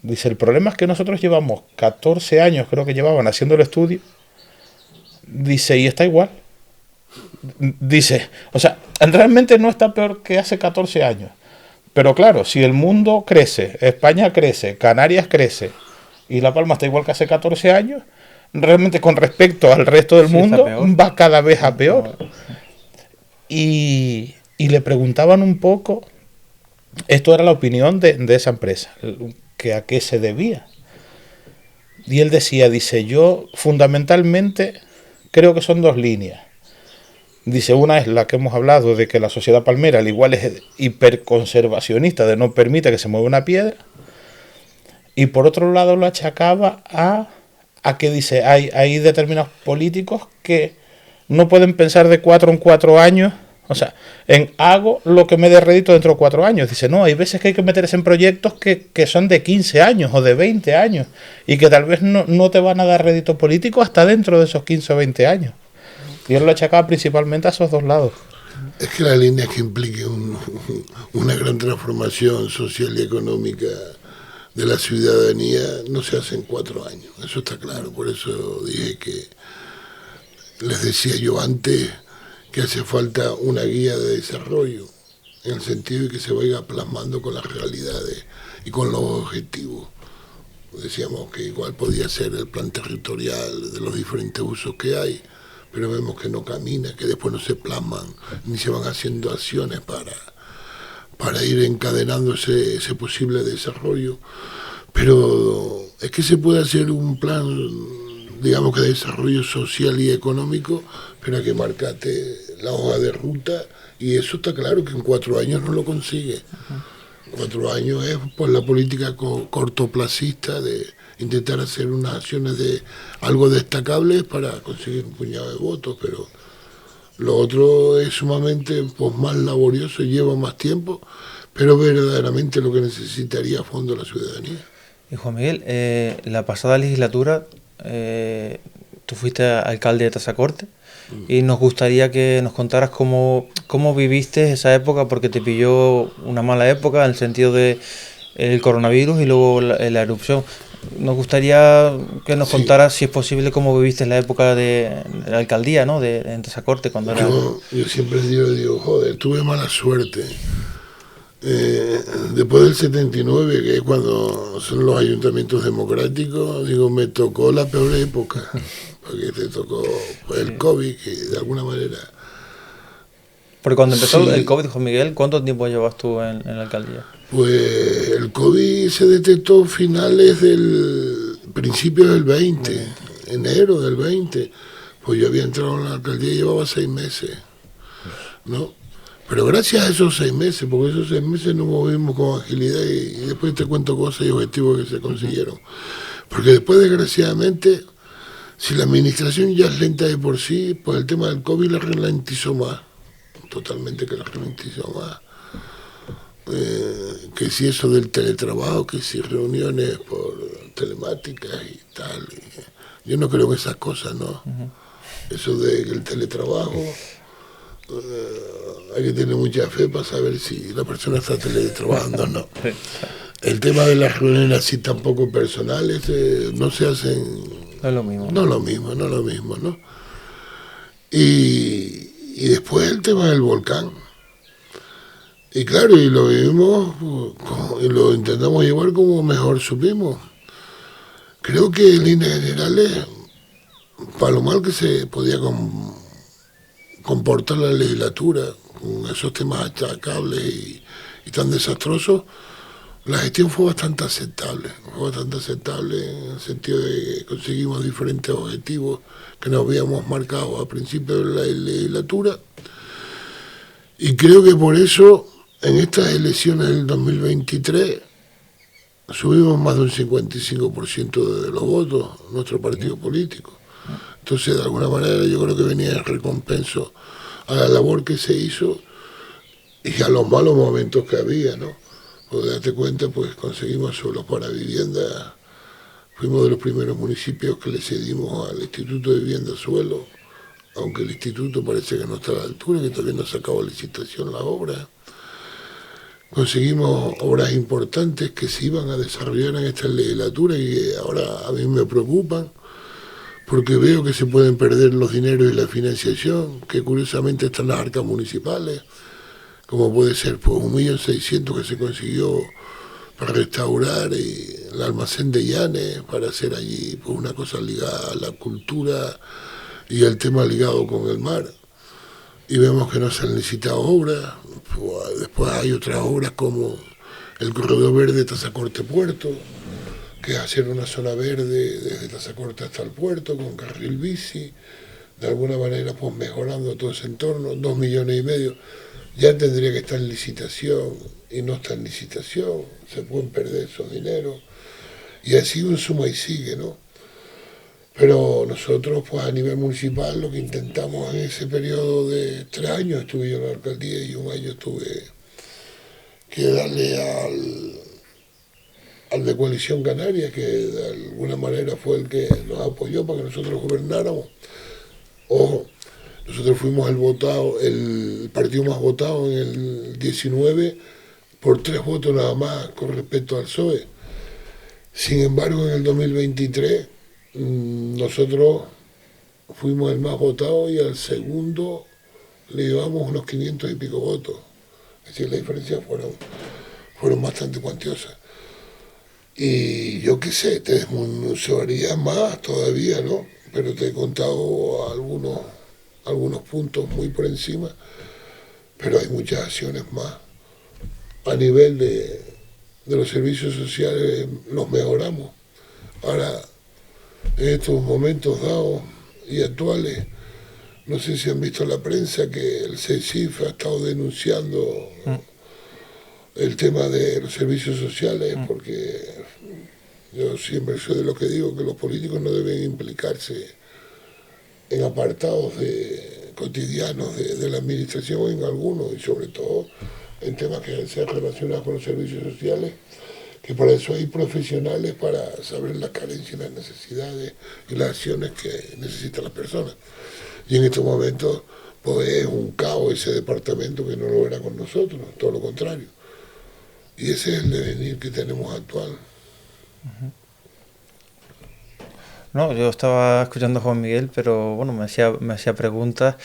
Dice, el problema es que nosotros llevamos 14 años, creo que llevaban, haciendo el estudio. Dice, y está igual. Dice, o sea, realmente no está peor que hace 14 años. Pero claro, si el mundo crece, España crece, Canarias crece, y La Palma está igual que hace 14 años, realmente con respecto al resto del mundo va cada vez a peor. Y le preguntaban un poco, esto era la opinión de esa empresa, que a qué se debía. Y él decía, dice, yo fundamentalmente creo que son dos líneas. Dice, una es la que hemos hablado, de que la sociedad palmera al igual es hiperconservacionista, de no permite que se mueva una piedra. Y por otro lado lo achacaba a que dice, hay determinados políticos que no pueden pensar de 4 en 4 años, o sea, hago lo que me dé rédito dentro de 4 años. Dice, no, hay veces que hay que meterse en proyectos que son de 15 años o de 20 años y que tal vez no te van a dar rédito político hasta dentro de esos 15 o 20 años. Y él lo achacaba principalmente a esos dos lados. Es que la línea que implique una gran transformación social y económica de la ciudadanía no se hace en 4 años, eso está claro. Por eso dije que, les decía yo antes, que hace falta una guía de desarrollo, en el sentido de que se vaya plasmando con las realidades y con los objetivos. Decíamos que igual podía ser el plan territorial de los diferentes usos que hay, pero vemos que no camina, que después no se plasman, ni se van haciendo acciones para ir encadenando ese posible desarrollo. Pero es que se puede hacer un plan, digamos que de desarrollo social y económico, pero hay que marcarte la hoja de ruta, y eso está claro que en 4 años no lo consigue. 4 años es por la política cortoplacista de intentar hacer unas acciones de algo destacables para conseguir un puñado de votos, pero lo otro es sumamente más laborioso, lleva más tiempo, pero verdaderamente lo que necesitaría a fondo la ciudadanía. Y Juan Miguel, la pasada legislatura tú fuiste alcalde de Tazacorte y nos gustaría que nos contaras cómo viviste esa época, porque te pilló una mala época en el sentido de el coronavirus y luego la erupción. Nos gustaría que nos contaras, si es posible, cómo viviste la época de la alcaldía, ¿no? En Tazacorte, cuando era... Yo siempre digo, joder, tuve mala suerte. Después del 79, que es cuando son los ayuntamientos democráticos, digo, me tocó la peor época, porque te tocó el COVID, que de alguna manera... Porque cuando empezó el COVID, Juan Miguel, ¿cuánto tiempo llevas tú en la alcaldía? Pues el COVID se detectó principios del 20, enero del 20. Pues yo había entrado en la alcaldía y llevaba 6 meses, ¿no? Pero gracias a esos 6 meses, porque esos 6 meses nos movimos con agilidad y después te cuento cosas y objetivos que se consiguieron. Porque después, desgraciadamente, si la administración ya es lenta de por sí, pues el tema del COVID la ralentizó más, totalmente que la ralentizó más. Que si eso del teletrabajo, que si reuniones por telemáticas y tal. Yo no creo en esas cosas, ¿no? Eso de que el teletrabajo... hay que tener mucha fe para saber si la persona está teletrabajando o no. El tema de las reuniones así tampoco personales no se hacen... No es lo mismo. No es lo mismo, ¿no? Y después el tema del volcán. Y claro, y lo vivimos y lo intentamos llevar como mejor supimos. Creo que en líneas generales, para lo mal que se podía comportar la legislatura con esos temas achacables y tan desastrosos, la gestión fue bastante aceptable. Fue bastante aceptable en el sentido de que conseguimos diferentes objetivos que nos habíamos marcado al principio de la legislatura. Y creo que por eso, en estas elecciones del 2023, subimos más de un 55% de los votos, nuestro partido político. Entonces, de alguna manera, yo creo que venía en recompenso a la labor que se hizo y a los malos momentos que había, ¿no? Porque date cuenta, pues conseguimos suelos para vivienda. Fuimos de los primeros municipios que le cedimos al Instituto de Vivienda Suelo, aunque el instituto parece que no está a la altura, que todavía no ha sacado licitación la obra. Conseguimos obras importantes que se iban a desarrollar en esta legislatura y que ahora a mí me preocupan, porque veo que se pueden perder los dineros y la financiación, que curiosamente están las arcas municipales, como puede ser pues 1.600.000 que se consiguió para restaurar el almacén de Llanes, para hacer allí pues una cosa ligada a la cultura y el tema ligado con el mar. Y vemos que no se han licitado obras. Pues después hay otras obras como el corredor verde Tazacorte Puerto, que es hacer una zona verde desde Tazacorte hasta el puerto con carril bici, de alguna manera pues mejorando todo ese entorno, 2,5 millones. Ya tendría que estar en licitación y no está en licitación, se pueden perder esos dineros y así un suma y sigue, ¿no? Pero nosotros pues a nivel municipal lo que intentamos en ese periodo de 3 años, estuve yo en la alcaldía y 1 año tuve que darle al de Coalición Canaria, que de alguna manera fue el que nos apoyó para que nosotros gobernáramos. Ojo, nosotros fuimos el partido más votado en el 19 por 3 votos nada más con respecto al PSOE. Sin embargo, en el 2023 nosotros fuimos el más votado y al segundo le llevamos unos 500 y pico votos. Es decir, las diferencias fueron bastante cuantiosas. Y yo qué sé, te desmusearía más todavía, ¿no? Pero te he contado algunos puntos muy por encima, pero hay muchas acciones más. A nivel de los servicios sociales los mejoramos. Ahora, en estos momentos dados y actuales, no sé si han visto en la prensa que el CECIF ha estado denunciando el tema de los servicios sociales, porque yo siempre soy de lo que digo, que los políticos no deben implicarse en apartados cotidianos de la administración o en algunos, y sobre todo en temas que sean relacionados con los servicios sociales, que para eso hay profesionales para saber las carencias y las necesidades y las acciones que necesitan las personas. Y en estos momentos pues es un caos ese departamento, que no lo era con nosotros, todo lo contrario. Y ese es el devenir que tenemos actual. No, yo estaba escuchando a Juan Miguel, pero bueno, me hacía preguntas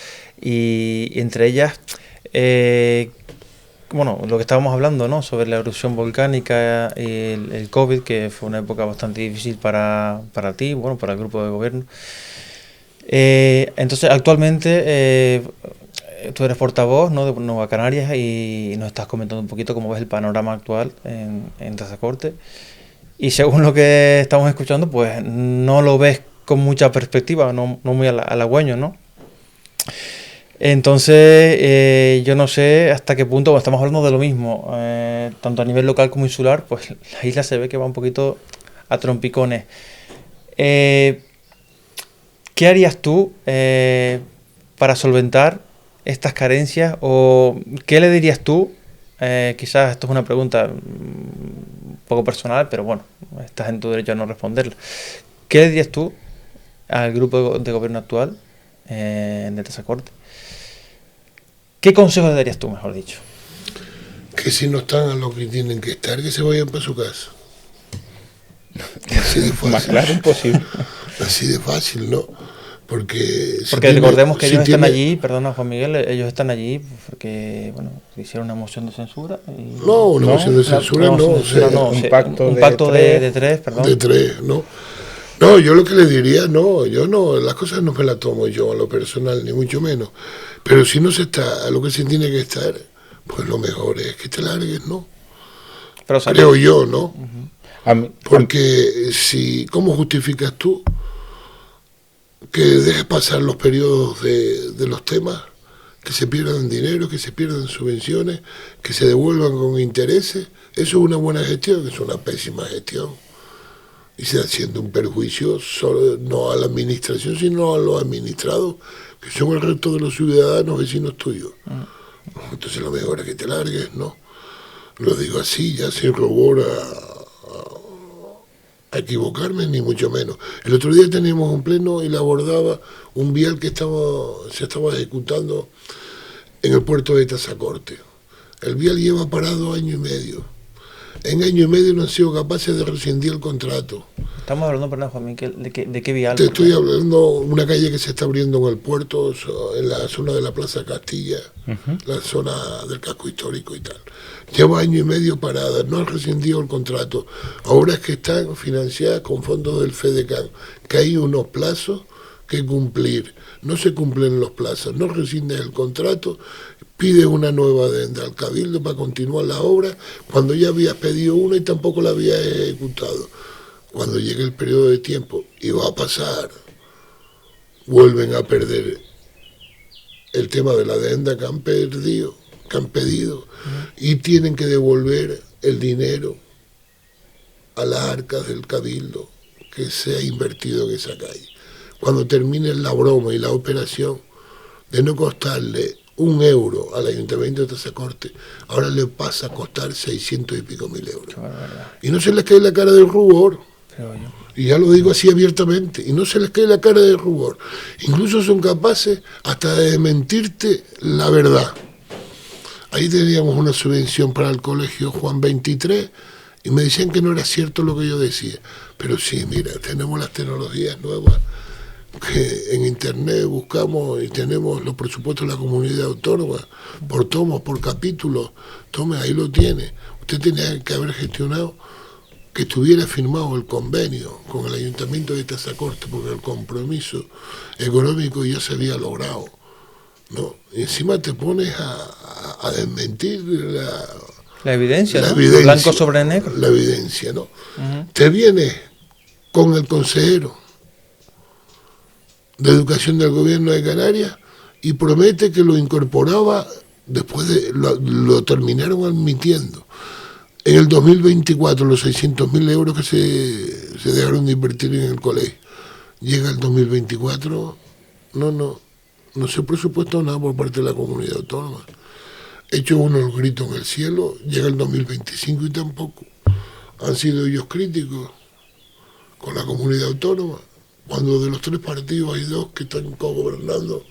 y entre ellas, bueno, lo que estábamos hablando, ¿no? Sobre la erupción volcánica y el COVID, que fue una época bastante difícil para ti, bueno, para el grupo de gobierno. Entonces, actualmente tú eres portavoz, ¿no?, de Nueva Canarias, y nos estás comentando un poquito cómo ves el panorama actual en Tazacorte. Y según lo que estamos escuchando, pues no lo ves con mucha perspectiva, no muy halagüeño, ¿no? Entonces, yo no sé hasta qué punto, estamos hablando de lo mismo, tanto a nivel local como insular, pues la isla se ve que va un poquito a trompicones. ¿Qué harías tú para solventar estas carencias, o qué le dirías tú? Quizás esto es una pregunta un poco personal, pero bueno, estás en tu derecho a no responderla. ¿Qué le dirías tú al grupo de gobierno actual de Tazacorte? ¿Qué consejo le darías tú, mejor dicho? Que si no están a lo que tienen que estar, que se vayan para su casa. Así de fácil. Más claro imposible. Así de fácil, ¿no? Porque recordemos que ellos están allí, perdona Juan Miguel, ellos están allí porque, bueno, hicieron una moción de censura. No, una moción de censura no. Un pacto de tres, perdón. De tres, ¿no? No, yo lo que le diría, yo no, las cosas no me las tomo yo a lo personal, ni mucho menos. Pero si no se está a lo que se tiene que estar, pues lo mejor es que te largues, ¿no? Pero, creo yo, ¿no? Porque ¿cómo justificas tú que dejes pasar los periodos de los temas, que se pierdan dinero, que se pierdan subvenciones, que se devuelvan con intereses? Eso es una buena gestión, es una pésima gestión. Y se haciendo un perjuicio no a la administración, sino a los administrados, que son el resto de los ciudadanos vecinos tuyos. Entonces lo mejor es que te largues, ¿no? Lo digo así, ya sin rubor a equivocarme, ni mucho menos. El otro día teníamos un pleno y le abordaba un vial que se estaba ejecutando en el puerto de Tazacorte. El vial lleva parado 1 año y medio. En 1 año y medio no han sido capaces de rescindir el contrato. Estamos hablando, perdón, Juan Miguel, ¿de qué vial? Te estoy hablando de una calle que se está abriendo en el puerto, en la zona de la Plaza Castilla, la zona del casco histórico y tal. Lleva 1 año y medio parada, no han rescindido el contrato. Ahora es que están financiadas con fondos del FEDECAN, que hay unos plazos que cumplir. No se cumplen los plazos, no rescindes el contrato, pides una nueva adenda al Cabildo para continuar la obra, cuando ya habías pedido una y tampoco la habías ejecutado. Cuando llegue el periodo de tiempo, y va a pasar, vuelven a perder el tema de la adenda que han pedido, y tienen que devolver el dinero a las arcas del Cabildo que se ha invertido en esa calle. Cuando termine la broma y la operación, de no costarle 1 euro al Ayuntamiento de Tazacorte, ahora le pasa a costar 600 y pico mil euros. Y no se les cae la cara del rubor. Y ya lo digo así abiertamente, y no se les cae la cara de rubor. Incluso son capaces hasta de mentirte la verdad. Ahí teníamos una subvención para el colegio Juan 23 y me decían que no era cierto lo que yo decía. Pero sí, mira, tenemos las tecnologías nuevas, que en internet buscamos y tenemos los presupuestos de la comunidad autónoma, por tomos, por capítulos. Tome, ahí lo tiene. Usted tenía que haber gestionado que estuviera firmado el convenio con el Ayuntamiento de Tazacorte, porque el compromiso económico ya se había logrado, ¿no? Y encima te pones a desmentir la evidencia, la ¿no? evidencia, Blanco sobre negro. la evidencia, ¿no? Te vienes con el consejero de Educación del Gobierno de Canarias y promete que lo incorporaba, después lo terminaron admitiendo. En el 2024 los 600.000 euros que se dejaron de invertir en el colegio. Llega el 2024, no se presupuestó nada por parte de la comunidad autónoma. Hecho uno el grito en el cielo, llega el 2025 y tampoco. Han sido ellos críticos con la comunidad autónoma, cuando de los 3 partidos hay 2 que están co-gobernando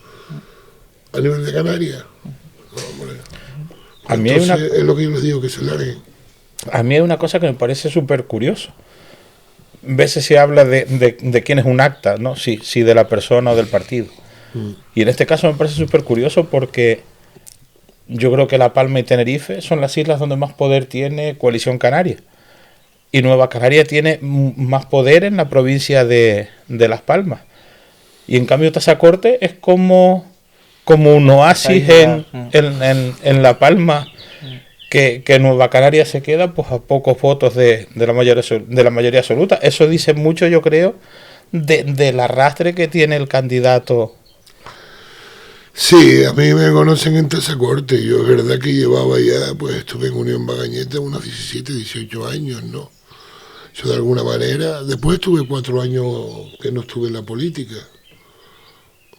a nivel de Canarias. No, hombre. A mí entonces, es lo que yo les digo, que se larguen. A mí hay una cosa que me parece súper curioso. A veces se habla de quién es un acta, ¿no? Si de la persona o del partido. Y en este caso me parece súper curioso porque yo creo que La Palma y Tenerife son las islas donde más poder tiene Coalición Canaria. Y Nueva Canaria tiene más poder en la provincia de Las Palmas. Y en cambio Tazacorte es como un oasis en La Palma, que Nueva Canaria se queda pues a pocos votos de la mayoría absoluta. Eso dice mucho, yo creo, del arrastre que tiene el candidato. Sí, a mí me conocen en Tazacorte. Yo es verdad que llevaba ya, pues estuve en Unión Bagañeta unos 17, 18 años, ¿no? Yo de alguna manera, después estuve 4 años que no estuve en la política,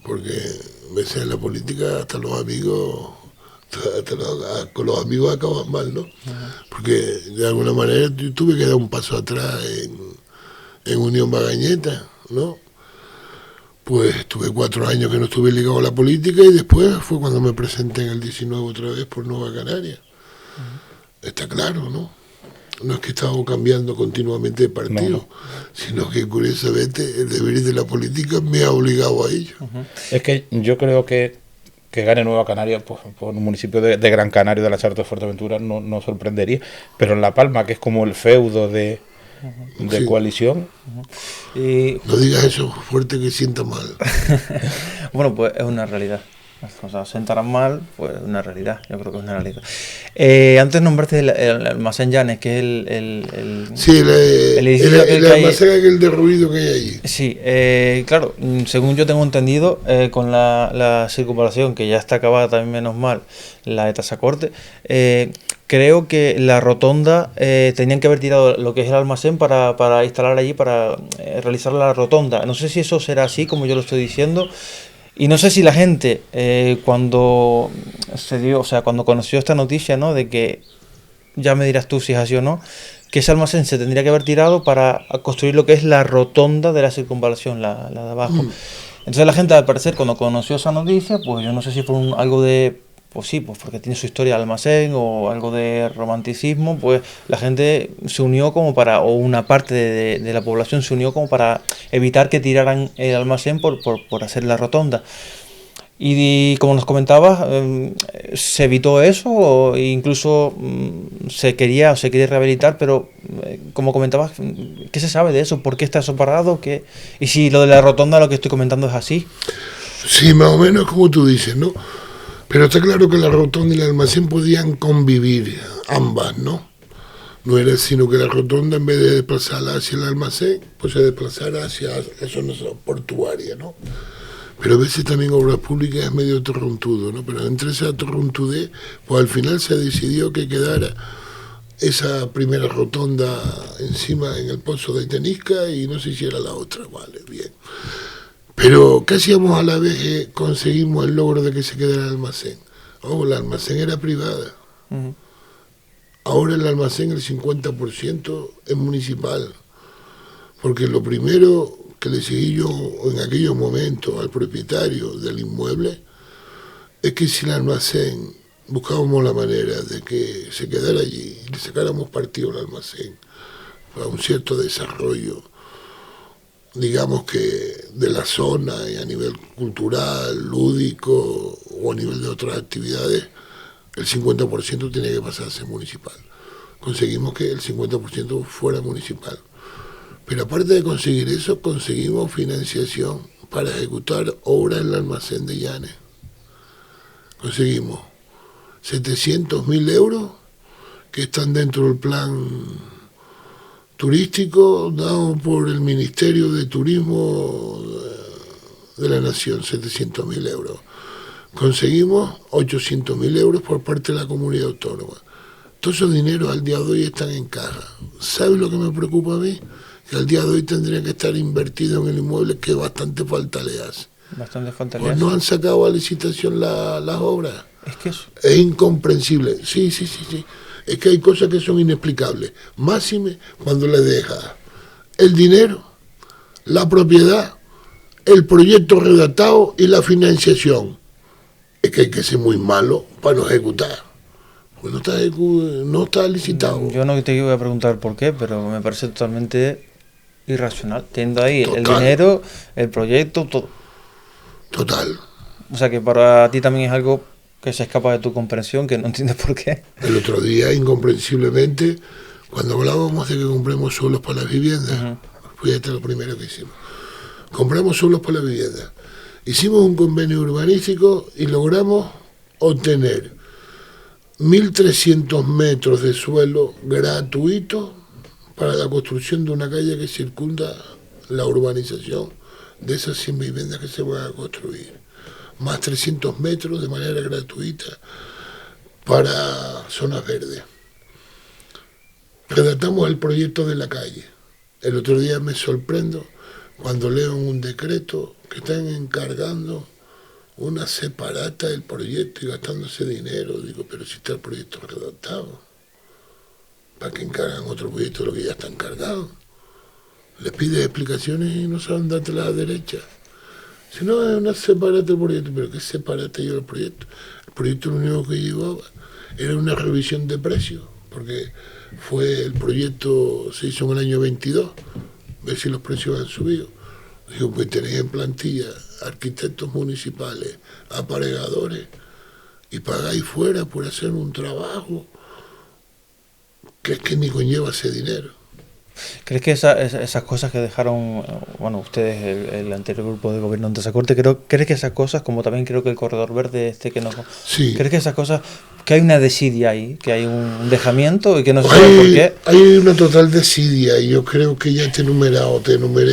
porque a veces en la política hasta los amigos, con los amigos acaban mal, ¿no? Porque de alguna manera yo tuve que dar un paso atrás en Unión Bagañeta, ¿no? Pues estuve 4 años que no estuve ligado a la política y después fue cuando me presenté en el 19 otra vez por Nueva Canaria. Está claro, ¿no? No es que he estado cambiando continuamente de partido, sino que curiosamente el deber de la política me ha obligado a ello. Es que yo creo que gane Nueva Canaria, pues, por un municipio de Gran Canaria, de la Charta de Fuerteventura, no sorprendería. Pero en La Palma, que es como el feudo de Sí. coalición. Y No digas eso fuerte que sienta mal. bueno, pues es una realidad. Las cosas sentarán mal, pues es una realidad. Yo creo que es una realidad. Antes nombraste el almacén Llanes, que es el Sí, el edificio el que hay. almacén aquel de ruido que hay allí. Sí, claro, según yo tengo entendido, con la circunvalación, que ya está acabada también, menos mal, la de Tazacorte, creo que la rotonda tenían que haber tirado lo que es el almacén para instalar allí, para realizar la rotonda. No sé si eso será así, como yo lo estoy diciendo. Y no sé si la gente, cuando cuando conoció esta noticia, ¿no? De que, ya me dirás tú si es así o no, que ese almacén se tendría que haber tirado para construir lo que es la rotonda de la circunvalación, la de abajo. Entonces la gente, al parecer, cuando conoció esa noticia, pues yo no sé si fue algo de, pues sí, pues porque tiene su historia el almacén o algo de romanticismo, pues la gente se unió como para, o una parte de la población se unió como para evitar que tiraran el almacén por hacer la rotonda. Y como nos comentabas, se evitó eso, e incluso se quería rehabilitar, pero como comentabas, ¿qué se sabe de eso? ¿Por qué está eso parado? Y si lo de la rotonda, lo que estoy comentando, es así. Sí, más o menos como tú dices, ¿no? Pero está claro que la rotonda y el almacén podían convivir, ambas, ¿no? No era sino que la rotonda, en vez de desplazarla hacia el almacén, pues se desplazara hacia la zona portuaria, ¿no? Pero a veces también obras públicas es medio torrontudo, ¿no? Pero entre esa torrontudez, pues al final se decidió que quedara esa primera rotonda encima en el pozo de Tenisca y no se hiciera la otra, vale, bien. Pero casi a la vez conseguimos el logro de que se quedara el almacén. Oh, el almacén era privada. Ahora el almacén, el 50% es municipal. Porque lo primero que le seguí yo en aquellos momentos al propietario del inmueble es que si el almacén buscábamos la manera de que se quedara allí y le sacáramos partido al almacén para un cierto desarrollo, digamos que de la zona y a nivel cultural, lúdico o a nivel de otras actividades, el 50% tiene que pasar a ser municipal. conseguimos que el 50% fuera municipal. Pero aparte de conseguir eso, conseguimos financiación para ejecutar obras en el almacén de Llanes. Conseguimos 700.000 euros que están dentro del plan turístico dado por el Ministerio de Turismo de la Nación, 700.000 euros. Conseguimos 800.000 euros por parte de la comunidad autónoma. Todos esos dineros al día de hoy están en caja. ¿Sabes lo que me preocupa a mí? Que al día de hoy tendrían que estar invertidos en el inmueble, que bastante falta le hace. Bastante falta le Pues hace. no han sacado a licitación las obras. Es que eso... Es incomprensible. Sí. Es que hay cosas que son inexplicables. Máxime cuando le deja el dinero, la propiedad, el proyecto redactado y la financiación. Es que hay que ser muy malo para no ejecutar. Pues no está licitado. Yo no te iba a preguntar por qué, pero me parece totalmente irracional. Teniendo ahí el Total. dinero, el proyecto, todo. Total. O sea que para ti también es algo que se escapa de tu comprensión, que no entiendes por qué. El otro día, incomprensiblemente, cuando hablábamos de que compremos suelos para las viviendas, fíjate lo primero que hicimos. Compramos suelos para las viviendas. Hicimos un convenio urbanístico y logramos obtener 1.300 metros de suelo gratuito para la construcción de una calle que circunda la urbanización de esas 100 viviendas que se van a construir. Más 300 metros de manera gratuita para zonas verdes. Redactamos el proyecto de la calle. El otro día me sorprendo cuando leo en un decreto que están encargando una separata del proyecto y gastándose dinero. Digo, pero si está el proyecto redactado, ¿para qué encargan otro proyecto de lo que ya está encargado? Les pides explicaciones y no saben dártelas a la derecha. Si no, es una separata del proyecto. ¿Pero qué separata lleva el proyecto? El proyecto lo único que llevaba era una revisión de precios, porque el proyecto se hizo en el año 22, ver si los precios han subido. Digo, pues tenéis en plantilla arquitectos municipales, aparejadores, y pagáis fuera por hacer un trabajo que es que ni conlleva ese dinero. ¿Crees que esas cosas que dejaron, bueno, ustedes, el anterior grupo de gobierno en Tazacorte, crees que esas cosas, como también creo que el corredor verde que no... Sí. ¿Crees que esas cosas, que hay una desidia ahí, que hay un dejamiento y que no se sabe por qué? Hay una total desidia y yo creo que ya te enumeré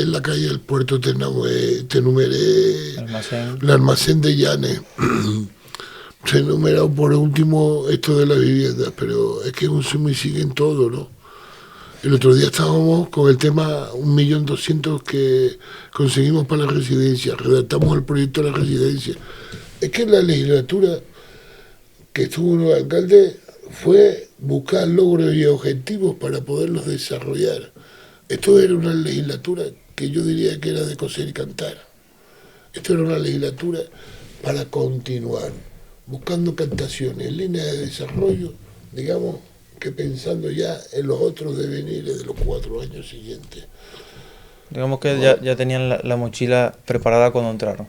en la calle del puerto, te enumeré el almacén de Llanes. Se ha enumerado por último esto de las viviendas, pero es que es un suma y sigue en todo, ¿no? El otro día estábamos con el tema 1.200.000 que conseguimos para la residencia, redactamos el proyecto de la residencia. Es que la legislatura que estuvo en el alcalde fue buscar logros y objetivos para poderlos desarrollar. Esto era una legislatura que yo diría que era de coser y cantar. Esto era una legislatura para continuar, buscando captaciones, líneas de desarrollo, digamos, que pensando ya en los otros devenires de los 4 años siguientes. Digamos que ya tenían la mochila preparada cuando entraron.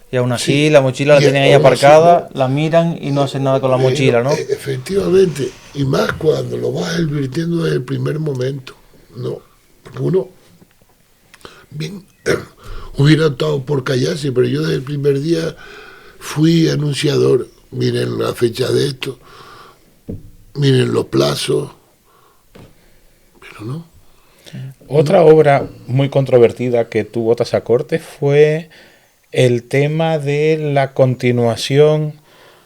Y aún así Sí, la mochila la tienen ahí aparcada, la miran y no hacen nada con la mochila, ¿no? Efectivamente, y más cuando lo vas advirtiendo desde el primer momento, ¿no? Porque uno, bien, hubiera optado por callarse, pero yo desde el primer día fui anunciador. Miren la fecha de esto, miren los plazos, pero no. Otra obra muy controvertida que tuvo Tazacorte fue el tema de la continuación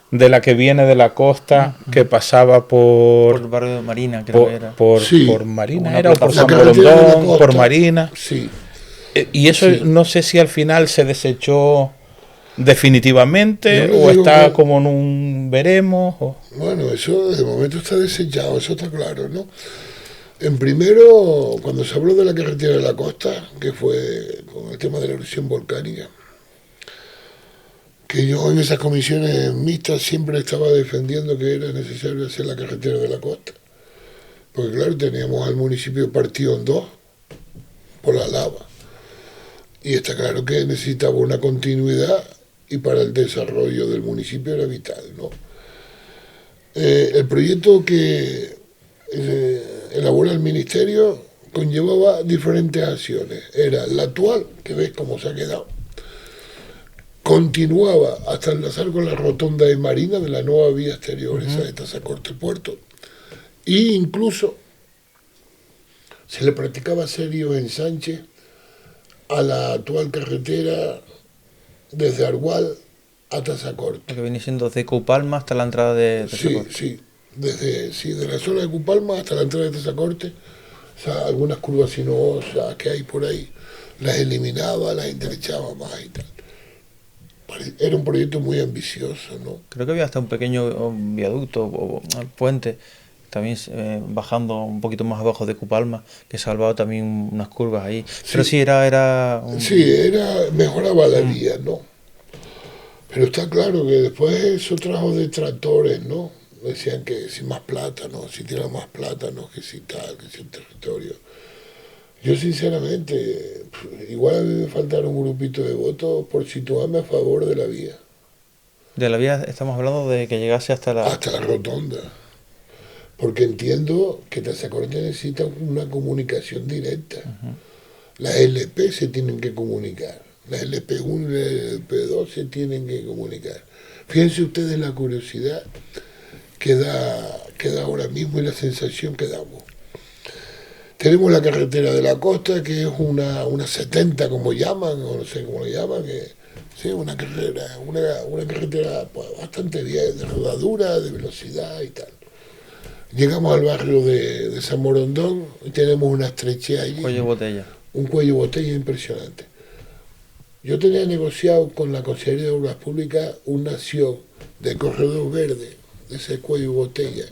de la que viene de la costa, que pasaba Por el barrio de Marina, creo que era. por Marina, Una era, o por San plataforma. Borondón, por Marina. Sí. Y eso Sí. no sé si al final se desechó definitivamente Yo o digo está que- como en un veremos. Bueno, eso de momento está desechado, eso está claro, ¿no? En primero, cuando se habló de la carretera de la costa, que fue con el tema de la erupción volcánica, que yo en esas comisiones mixtas siempre estaba defendiendo que era necesario hacer la carretera de la costa. Porque claro, teníamos al municipio partido en dos por la lava. Y está claro que necesitaba una continuidad y para el desarrollo del municipio era vital, ¿no? El proyecto que elabora el ministerio, conllevaba diferentes acciones. Era la actual, que ves cómo se ha quedado. Continuaba hasta enlazar con la rotonda de Marina de la nueva vía exterior, esa de Tazacorte Puerto. E incluso se le practicaba serios ensanches a la actual carretera desde Argual a Tazacorte. Lo que viene siendo de Cupalma hasta la entrada de Tazacorte. Sí, de la zona de Cupalma hasta la entrada de Tazacorte, o sea, algunas curvas sinuosas que hay por ahí, las eliminaba, las enderechaba más y tal. Era un proyecto muy ambicioso, ¿no? Creo que había hasta un pequeño viaducto o puente, también bajando un poquito más abajo de Cupalma, que salvaba también unas curvas ahí. Sí. Pero sí, mejoraba la vía, ¿no? Pero está claro que después eso trajo detractores, ¿no? Decían que si más plátanos, si tiran más plátanos, que si tal, que si el territorio. Yo sinceramente, igual a mí me faltaron un grupito de votos por situarme a favor de la vía. De la vía estamos hablando de que llegase hasta la... Hasta la rotonda. Porque entiendo que Tazacorte necesita una comunicación directa. Las LP se tienen que comunicar. Las LP1 y las LP2 se tienen que comunicar. Fíjense ustedes la curiosidad que da ahora mismo y la sensación que damos. Tenemos la carretera de la costa, que es una 70, como llaman, o no sé cómo le llaman, que sí, una carretera pues, bastante bien, de rodadura, de velocidad y tal. Llegamos al barrio de San Morondón y tenemos una estrechez allí. Cuello botella. Un cuello botella impresionante. Yo tenía negociado con la Consejería de Obras Públicas una acción de corredor verde, de ese cuello botella,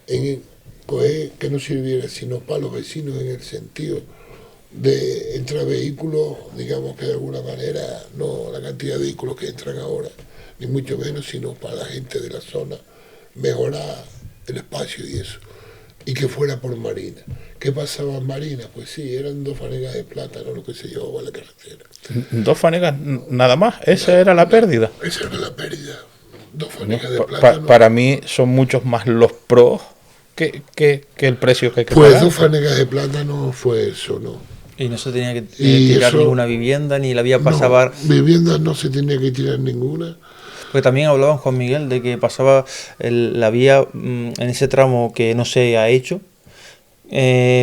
que no sirviera sino para los vecinos en el sentido de entrar vehículos, digamos que de alguna manera, no la cantidad de vehículos que entran ahora, ni mucho menos, sino para la gente de la zona, mejorar el espacio y eso, y que fuera por Marina. ¿Qué pasaba en Marina? Pues sí, eran 2 fanegas de plátano lo que se llevaba a la carretera. 2 fanegas nada más, esa era la pérdida. Esa era la pérdida, 2 fanegas de plátano. Para mí son muchos más los pros que el precio que hay que pagar. Pues 2 fanegas de plátano fue eso, ¿no? Y no se tenía que tirar ninguna vivienda, ni la vía pasaba... No, viviendas no se tenía que tirar ninguna. Porque también hablábamos con Miguel de que pasaba la vía en ese tramo que no se ha hecho,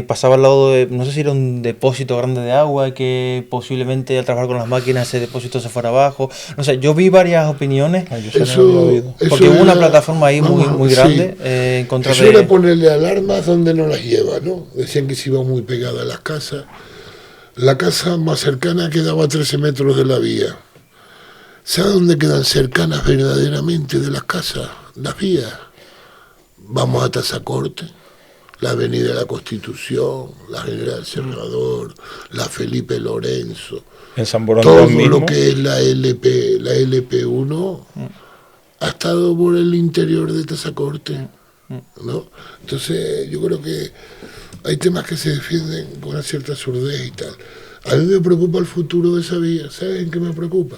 pasaba al lado de, no sé si era un depósito grande de agua, que posiblemente al trabajar con las máquinas ese depósito se fuera abajo. No sé, yo vi varias opiniones, porque hubo una plataforma ahí muy grande en contra de... Eso era ponerle alarmas donde no las lleva, ¿no? Decían que se iba muy pegada a las casas. La casa más cercana quedaba a 13 metros de la vía. ¿Sabe dónde quedan cercanas verdaderamente de las casas, las vías? Vamos a Tazacorte, la Avenida de la Constitución, la General Serrador, la Felipe Lorenzo. En San Borondón todo mismo. Lo que es la LP1 ha estado por el interior de Tazacorte, ¿no? Entonces yo creo que hay temas que se defienden con una cierta surdez y tal. A mí me preocupa el futuro de esa vía. ¿Saben qué me preocupa?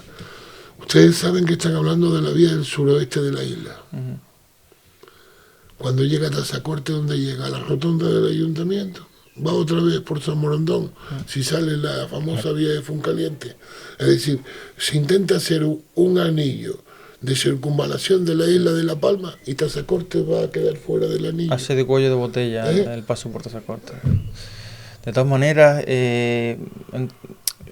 Ustedes saben que están hablando de la vía del suroeste de la isla. Cuando llega a Tazacorte, ¿dónde llega? A la rotonda del ayuntamiento. Va otra vez por San Morondón, si sale la famosa vía de Funcaliente. Es decir, se intenta hacer un anillo de circunvalación de la isla de La Palma y Tazacorte va a quedar fuera del anillo. Hace de cuello de botella el paso por Tazacorte. De todas maneras,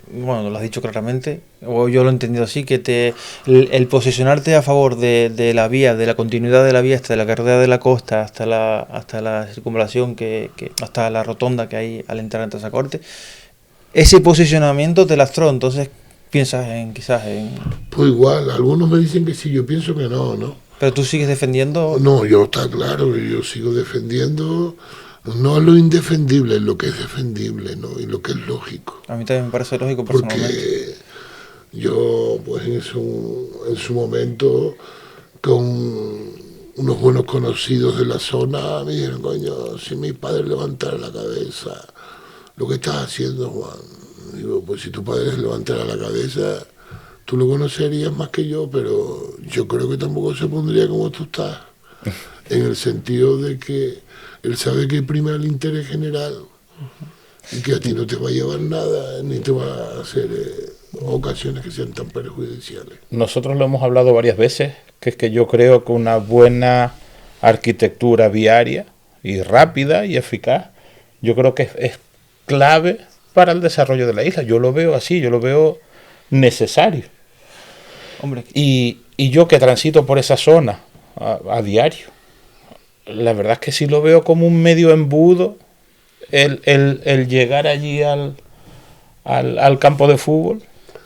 bueno, lo has dicho claramente, o yo lo he entendido así, que el posicionarte a favor de la vía, de la continuidad de la vía, hasta de la carretera de la costa, hasta la circunvalación, hasta la rotonda que hay al entrar en Tazacorte, ese posicionamiento te lastró, entonces piensas quizás en... Pues igual, algunos me dicen que sí, yo pienso que no. ¿Pero tú sigues defendiendo? No, yo está claro que yo sigo defendiendo... No lo indefendible, es lo que es defendible, ¿no? Y lo que es lógico. A mí también me parece lógico personalmente. Porque yo, pues en su momento, con unos buenos conocidos de la zona, me dijeron, coño, si mi padre levantara la cabeza, lo que estás haciendo, Juan. Digo, pues si tu padre levantara la cabeza, tú lo conocerías más que yo, pero yo creo que tampoco se pondría como tú estás. en el sentido de que él sabe que prima el interés general y que a ti no te va a llevar nada, ni te va a hacer ocasiones que sean tan perjudiciales. Nosotros lo hemos hablado varias veces, que es que yo creo que una buena arquitectura viaria y rápida y eficaz, yo creo que es clave para el desarrollo de la isla. Yo lo veo así, yo lo veo necesario. Hombre. Y yo que transito por esa zona a diario, la verdad es que sí lo veo como un medio embudo el llegar allí al campo de fútbol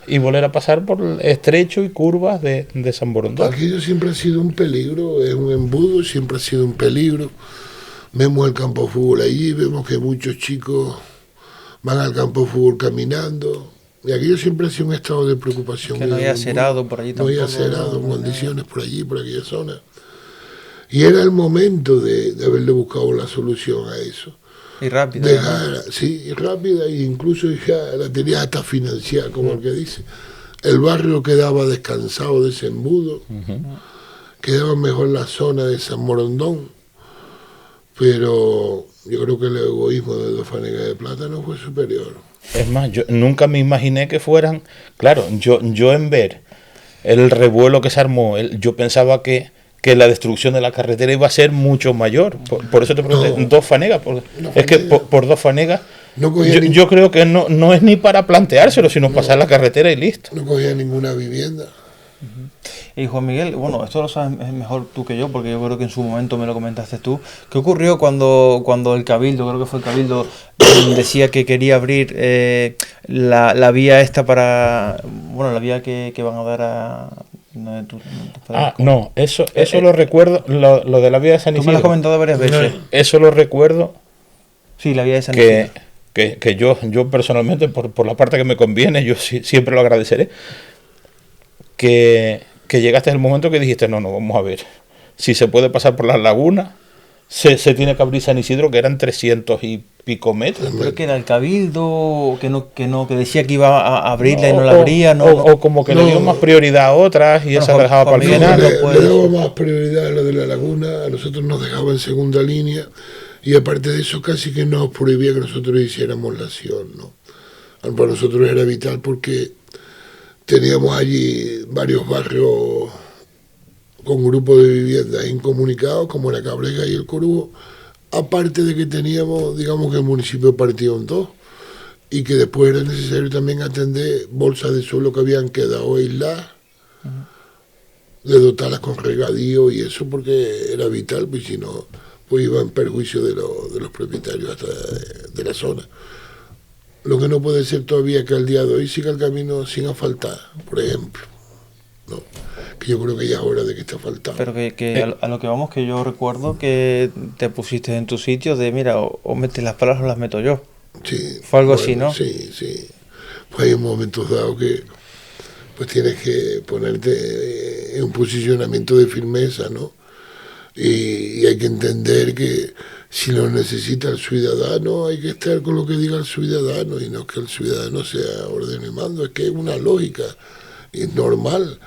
y volver a pasar por el estrecho y curvas de San Borondón. Aquello siempre ha sido un peligro, es un embudo, siempre ha sido un peligro. Vemos el campo de fútbol allí, vemos que muchos chicos van al campo de fútbol caminando. Y aquello siempre ha sido un estado de preocupación. Que no haya cerado por allí tampoco. tampoco. No haya cerado, condiciones por allí, por aquella zona. Y era el momento de haberle buscado la solución a eso. Y rápida. Sí, y rápida, e incluso ya la tenía hasta financiada, como el que dice. El barrio quedaba descansado de ese embudo, quedaba mejor la zona de San Morondón, pero yo creo que el egoísmo de Dos Fanegas de Plátano fue superior. Es más, yo nunca me imaginé que fueran... Claro, yo en ver el revuelo que se armó, yo pensaba que la destrucción de la carretera iba a ser mucho mayor. Por eso te pregunté, no, Dos Fanegas. Es que por Dos Fanegas, no yo creo que no es ni para planteárselo, sino pasar la carretera y listo. No cogía ninguna vivienda. Y Juan Miguel, bueno, esto lo sabes mejor tú que yo, porque yo creo que en su momento me lo comentaste tú. ¿Qué ocurrió cuando el Cabildo, creo que fue el Cabildo, decía que quería abrir la vía esta para... Bueno, la vía que van a dar a... No, eso lo recuerdo, lo de la vía de San Isidro. Tú me lo has comentado varias veces. Eso lo recuerdo. Sí, la vía de San Isidro. Que yo personalmente, por la parte que me conviene, yo siempre lo agradeceré. Que llegaste al momento que dijiste, no, vamos a ver. Si se puede pasar por las lagunas, se tiene que abrir San Isidro, que eran 300 y pico metros. Creo que era el Cabildo, que decía que iba a abrirla y no la abría. O como que le dio más prioridad a otras y esa la dejaba para el final. Le daba más prioridad a lo de la laguna, a nosotros nos dejaba en segunda línea, y aparte de eso casi que nos prohibía que nosotros hiciéramos la acción, ¿no? Para nosotros era vital porque teníamos allí varios barrios con grupos de viviendas incomunicados, como la Cabreja y el Corujo, aparte de que teníamos, digamos que el municipio partido en dos, y que después era necesario también atender bolsas de suelo que habían quedado aisladas, de dotarlas con regadío y eso, porque era vital, pues si no, pues iba en perjuicio de los propietarios hasta de la zona. Lo que no puede ser todavía que al día de hoy siga el camino sin asfaltar, por ejemplo, ¿no? Que yo creo que ya es hora de que esté asfaltado. Pero que a lo que vamos, que yo recuerdo que te pusiste en tu sitio de, mira, o metes las palabras o las meto yo. Sí. Fue algo así, ¿no? Sí. Pues hay momentos dados que pues tienes que ponerte en un posicionamiento de firmeza, ¿no? Y hay que entender que si lo necesita el ciudadano, hay que estar con lo que diga el ciudadano, y no que el ciudadano sea orden y mando, es que es una lógica, y es normal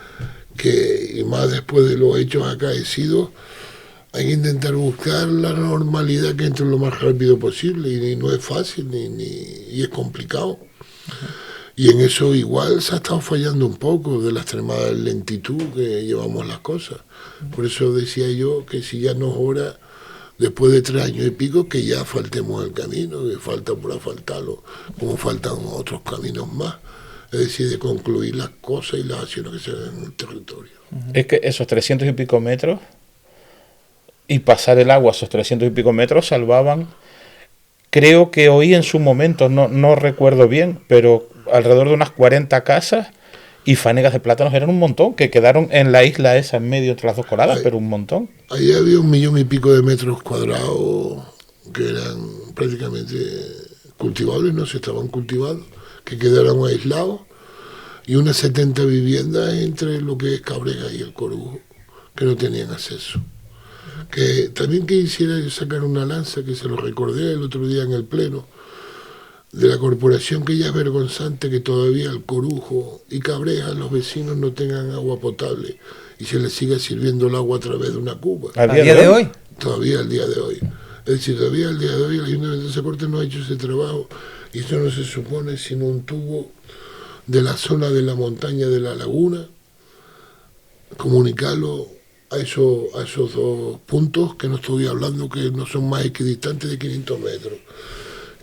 que, y más después de los hechos acaecidos, hay que intentar buscar la normalidad que entre lo más rápido posible, y no es fácil, y es complicado. Y en eso igual se ha estado fallando un poco de la extremada lentitud que llevamos las cosas. Por eso decía yo que si ya no es hora, después de 3 años y pico, que ya faltemos el camino, que falta por asfaltarlo, como faltan otros caminos más. Es decir, de concluir las cosas y las acciones que se hagan en el territorio. Es que esos 300 y pico metros y pasar el agua a esos 300 y pico metros salvaban, creo que oí en su momento, no recuerdo bien, pero alrededor de unas 40 casas, y fanegas de plátanos eran un montón, que quedaron en la isla esa en medio entre las dos coladas, pero un montón. Ahí había 1,000,000 y pico de metros cuadrados que eran prácticamente cultivables, no se estaban cultivando, que quedaron aislados, y unas 70 viviendas entre lo que es Cabreja y el Corujo, que no tenían acceso. Que también quisiera sacar una lanza, que se lo recordé el otro día en el pleno, de la corporación, que ya es vergonzante que todavía el Corujo y Cabreja, los vecinos, no tengan agua potable y se les siga sirviendo el agua a través de una cuba. ¿A día de hoy? todavía al día de hoy. Es decir, todavía al día de hoy el Ayuntamiento de Tazacorte no ha hecho ese trabajo, y esto no se supone sino un tubo de la zona de la montaña de la laguna, comunicarlo a esos dos puntos que no estoy hablando, que no son más equidistantes de 500 metros.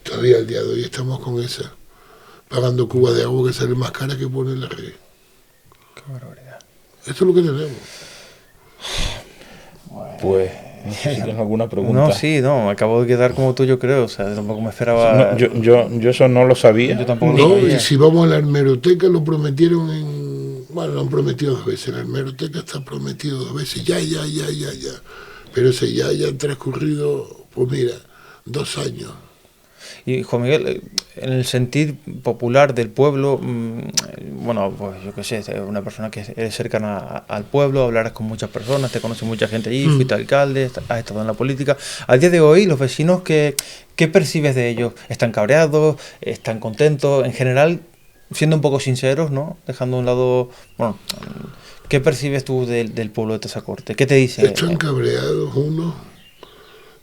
Todavía al día de hoy estamos con esa, pagando cubas de agua que sale más cara que poner la red. Qué barbaridad. Esto es lo que tenemos. Pues, no sé si tienes alguna pregunta. No, sí, no, me acabo de quedar como tú, yo creo. O sea, tampoco me esperaba. No, yo eso no lo sabía. Yo tampoco lo No, sabía. y si vamos a la hemeroteca, lo prometieron en... Bueno, lo han prometido 2 veces. La hemeroteca está prometido 2 veces. Ya. Pero ese ya han transcurrido, pues mira, 2 años. Y Juan Miguel, en el sentir popular del pueblo, bueno, pues yo qué sé, es una persona que eres cercana al pueblo, hablarás con muchas personas, te conoce mucha gente allí, fuiste alcalde, has estado en la política. Al día de hoy, los vecinos, ¿qué percibes de ellos? ¿Están cabreados? ¿Están contentos? En general, siendo un poco sinceros, ¿no? Dejando a un lado, bueno, ¿qué percibes tú del pueblo de Tazacorte? ¿Qué te dice? Están cabreados unos,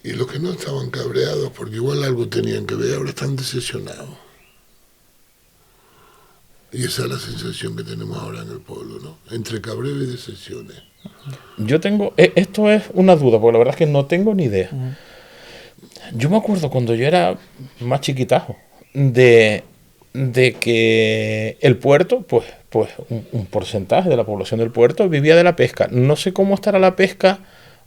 y los que no estaban cabreados, porque igual algo tenían que ver, ahora están decepcionados. Y esa es la sensación que tenemos ahora en el pueblo, ¿no? Entre cabreo y decepciones. Yo tengo, esto es una duda, porque la verdad es que no tengo ni idea. Yo me acuerdo cuando yo era más chiquitajo, de que el puerto, pues un porcentaje de la población del puerto vivía de la pesca. No sé cómo estará la pesca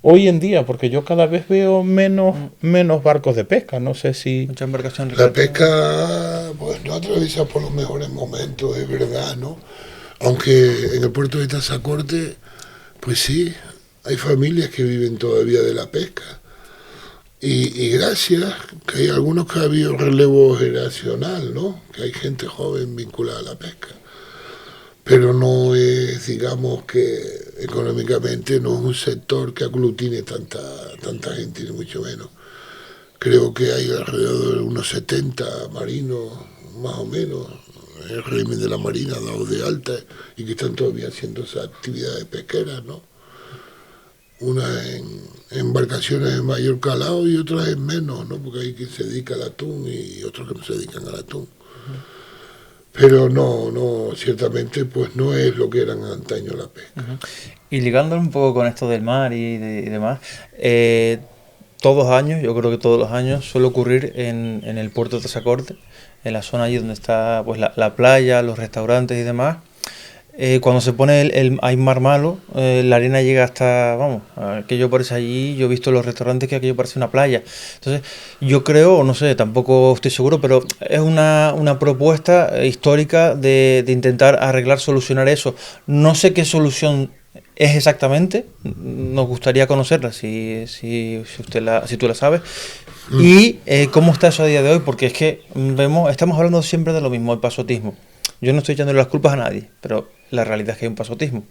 hoy en día, porque yo cada vez veo menos barcos de pesca. No sé si... Mucha embarcación. La pesca, pues no atraviesa por los mejores momentos, es verdad, ¿no? Aunque en el puerto de Tazacorte, pues sí, hay familias que viven todavía de la pesca. Y gracias, que hay algunos que ha habido relevo generacional, ¿no? Que hay gente joven vinculada a la pesca. Pero no es, digamos, que económicamente no es un sector que aglutine tanta gente, ni mucho menos. Creo que hay alrededor de unos 70 marinos, más o menos, en el régimen de la Marina, dados de alta, y que están todavía haciendo esas actividades pesqueras, ¿no? Unas en embarcaciones de mayor calado y otras en menos, ¿no? Porque hay quien se dedica al atún y otros que no se dedican al atún. Pero no, ciertamente pues no es lo que eran antaño la pesca. Y ligándolo un poco con esto del mar y demás, todos los años, yo creo que todos los años, suele ocurrir en el puerto de Tazacorte, en la zona allí donde está pues la playa, los restaurantes y demás. Cuando se pone hay mar malo, la arena llega hasta, vamos, aquello parece allí, yo he visto en los restaurantes que aquello parece una playa. Entonces, yo creo, no sé, tampoco estoy seguro, pero es una propuesta histórica de intentar arreglar, solucionar eso. No sé qué solución es exactamente, nos gustaría conocerla, si tú la sabes. Y cómo está eso a día de hoy, porque es que estamos hablando siempre de lo mismo, el pasotismo. Yo no estoy echándole las culpas a nadie, pero la realidad es que hay un pasotismo.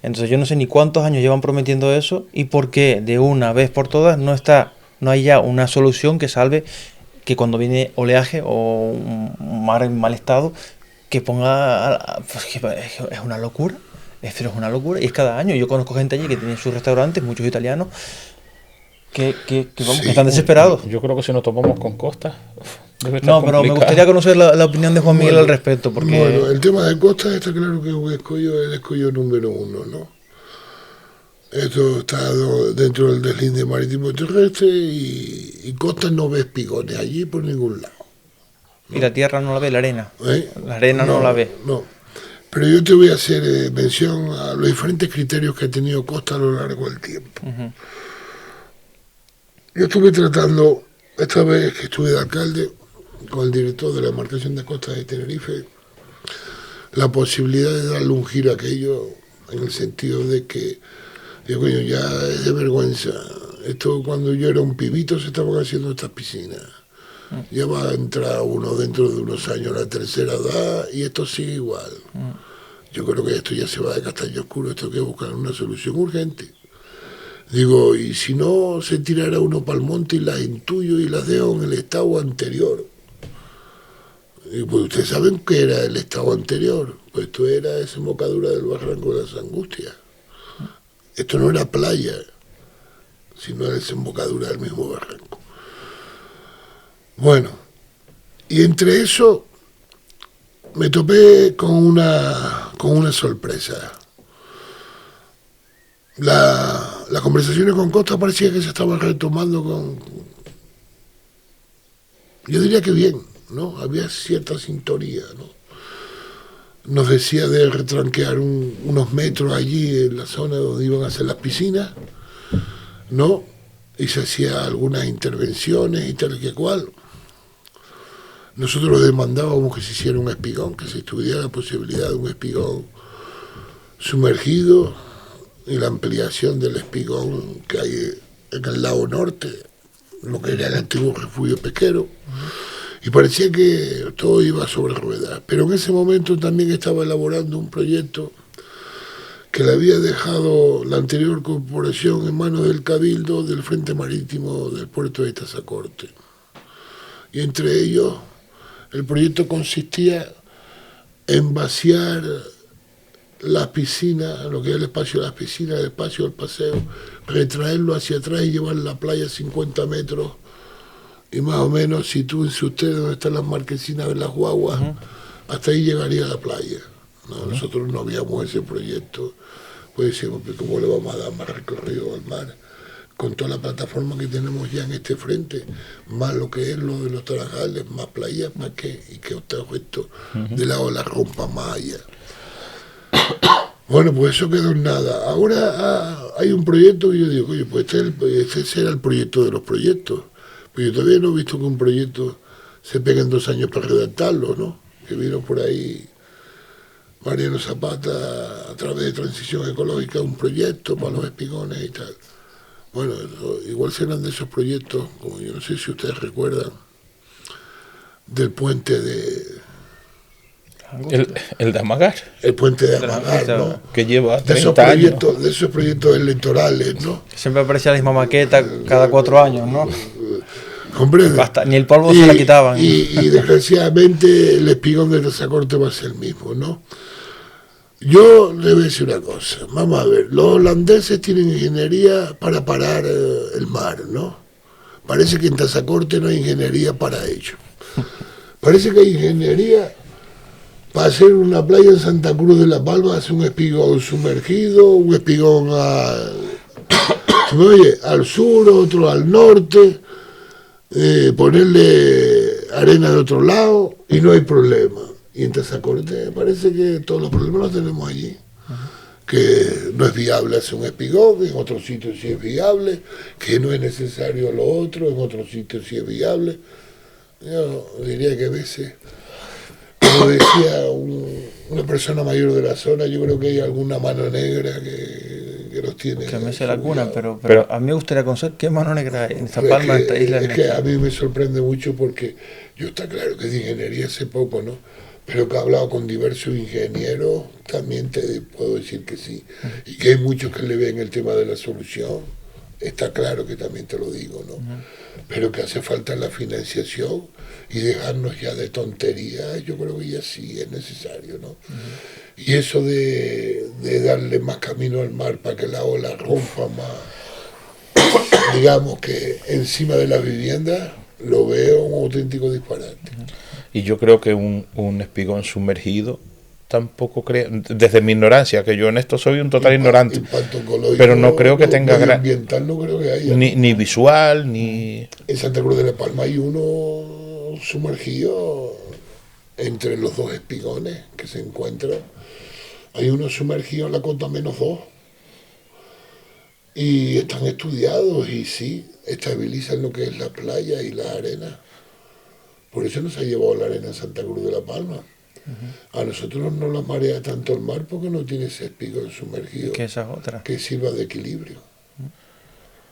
Entonces yo no sé ni cuántos años llevan prometiendo eso y por qué de una vez por todas no hay ya una solución que salve que cuando viene oleaje o un mar en mal estado, que ponga... Pues es una locura, es una locura. Y es cada año. Yo conozco gente allí que tiene sus restaurantes, muchos italianos, que están desesperados. Yo creo que si nos tomamos con Costa... No, pero me gustaría conocer la opinión de Juan Miguel al respecto, porque... Bueno, el tema de Costa está claro que un escollo es el escollo número 1, ¿no? Esto está dentro del deslinde marítimo terrestre y Costa no ve espigones allí por ningún lado, ¿no? Y la tierra no la ve, la arena. ¿Eh? La arena no la ve. No, pero yo te voy a hacer mención a los diferentes criterios que ha tenido Costa a lo largo del tiempo. Yo estuve tratando, esta vez que estuve de alcalde, con el director de la demarcación de Costa de Tenerife, la posibilidad de darle un giro a aquello, en el sentido de que, digo, coño, ya es de vergüenza. Esto cuando yo era un pibito se estaban haciendo estas piscinas. Ya va a entrar uno dentro de unos años a la tercera edad y esto sigue igual. Yo creo que esto ya se va de castaño oscuro, esto hay que buscar una solución urgente. Digo, y si no se tirara uno para el monte y las intuyo y las dejo en el estado anterior. Y pues ustedes saben qué era el estado anterior. Pues esto era desembocadura del barranco de las Angustias. Esto no era playa. sino la desembocadura del mismo barranco. Bueno, y entre eso me topé con una sorpresa. Las conversaciones con Costa parecía que se estaban retomando yo diría que bien, ¿no? Había cierta sintonía, ¿no? Nos decía de retranquear unos metros allí en la zona donde iban a hacer las piscinas, ¿no? Y se hacía algunas intervenciones y tal que cual. Nosotros demandábamos que se hiciera un espigón, que se estudiara la posibilidad de un espigón sumergido y la ampliación del espigón que hay en el lado norte, lo que era el antiguo refugio pesquero. Y parecía que todo iba sobre ruedas. Pero en ese momento también estaba elaborando un proyecto que le había dejado la anterior corporación en manos del Cabildo del Frente Marítimo del puerto de Tazacorte. Y entre ellos, el proyecto consistía en vaciar las piscinas, lo que es el espacio de las piscinas, el espacio del paseo, retraerlo hacia atrás y llevar la playa 50 metros. Y más o menos, sitúense ustedes donde están las marquesinas de las guaguas, hasta ahí llegaría la playa, ¿no? Nosotros no habíamos ese proyecto, pues decíamos, ¿cómo le vamos a dar más recorrido al mar? Con toda la plataforma que tenemos ya en este frente, más lo que es lo de los Tarajales, más playas, más que, y que otro esto de la ola rompa más allá. Bueno, pues eso quedó en nada. Ahora hay un proyecto que yo digo, oye, pues este será el proyecto de los proyectos. Pues yo todavía no he visto que un proyecto se pegue en 2 años para redactarlo, ¿no? Que vino por ahí Mariano Zapata a través de Transición Ecológica, un proyecto para los espigones y tal. Bueno, igual serán de esos proyectos, como yo no sé si ustedes recuerdan, del puente de... El de Amagar. El puente de Amagar, ¿no? Que lleva 30 años. De esos proyectos electorales, ¿no? Siempre aparecía la misma maqueta cada 4 años, ¿no? Comprende. Ni el polvo se la quitaban. Y desgraciadamente el espigón de Tazacorte va a ser el mismo, ¿no? Yo le voy a decir una cosa. Vamos a ver, los holandeses tienen ingeniería para parar el mar, ¿no? Parece que en Tazacorte no hay ingeniería para ello. Parece que hay ingeniería para hacer una playa en Santa Cruz de la Palma, hacer un espigón sumergido, un espigón al sur, otro al norte, ponerle arena de otro lado y no hay problema. Y en Tazacorte parece que todos los problemas los tenemos allí. Que no es viable hacer un espigón, en otros sitios sí es viable, que no es necesario lo otro, en otros sitios sí es viable. Yo diría que a veces, como decía una persona mayor de la zona, yo creo que hay alguna mano negra que los tiene. Que me se la cuna, pero a mí me gustaría conocer qué mano negra hay en esta palma, en esta isla. Es que a mí me sorprende mucho porque yo está claro que de ingeniería hace poco, ¿no? Pero que he hablado con diversos ingenieros, también te puedo decir que sí. Y que hay muchos que le ven el tema de la solución, está claro que también te lo digo, ¿no? Pero que hace falta la financiación y dejarnos ya de tonterías, yo creo que ya sí es necesario, ¿no? Y eso de darle más camino al mar para que la ola rompa más, digamos que encima de la vivienda, lo veo un auténtico disparate. Y yo creo que un espigón sumergido tampoco creo, desde mi ignorancia, que yo en esto soy un total ignorante, pero no creo que tenga ambiental no creo que haya, ni visual, ni... En Santa Cruz de la Palma hay uno sumergido entre los dos espigones que se encuentran, hay uno sumergido en la cota -2 y están estudiados y sí, estabilizan lo que es la playa y la arena. Por eso nos ha llevado la arena a Santa Cruz de la Palma. A nosotros no nos marea tanto el mar porque no tiene ese espigón sumergido que esa es otra. Que sirva de equilibrio.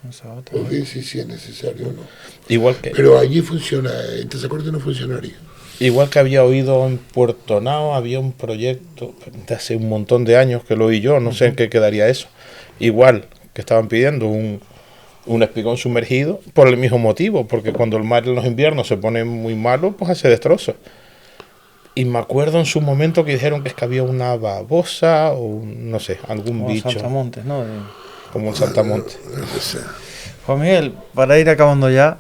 Esa otra. Pues bien, si es necesario o no. Igual que, pero allí funciona, en Tazacorte no funcionaría. Igual que había oído en Puerto Nao, había un proyecto de hace un montón de años que lo oí yo, no sé en qué quedaría eso. Igual que estaban pidiendo un espigón sumergido por el mismo motivo, porque cuando el mar en los inviernos se pone muy malo, pues hace destrozos. Y me acuerdo en su momento que dijeron que es que había una babosa o no sé, algún como bicho. Saltamontes, ¿no? como un saltamonte. Juan Miguel, para ir acabando ya,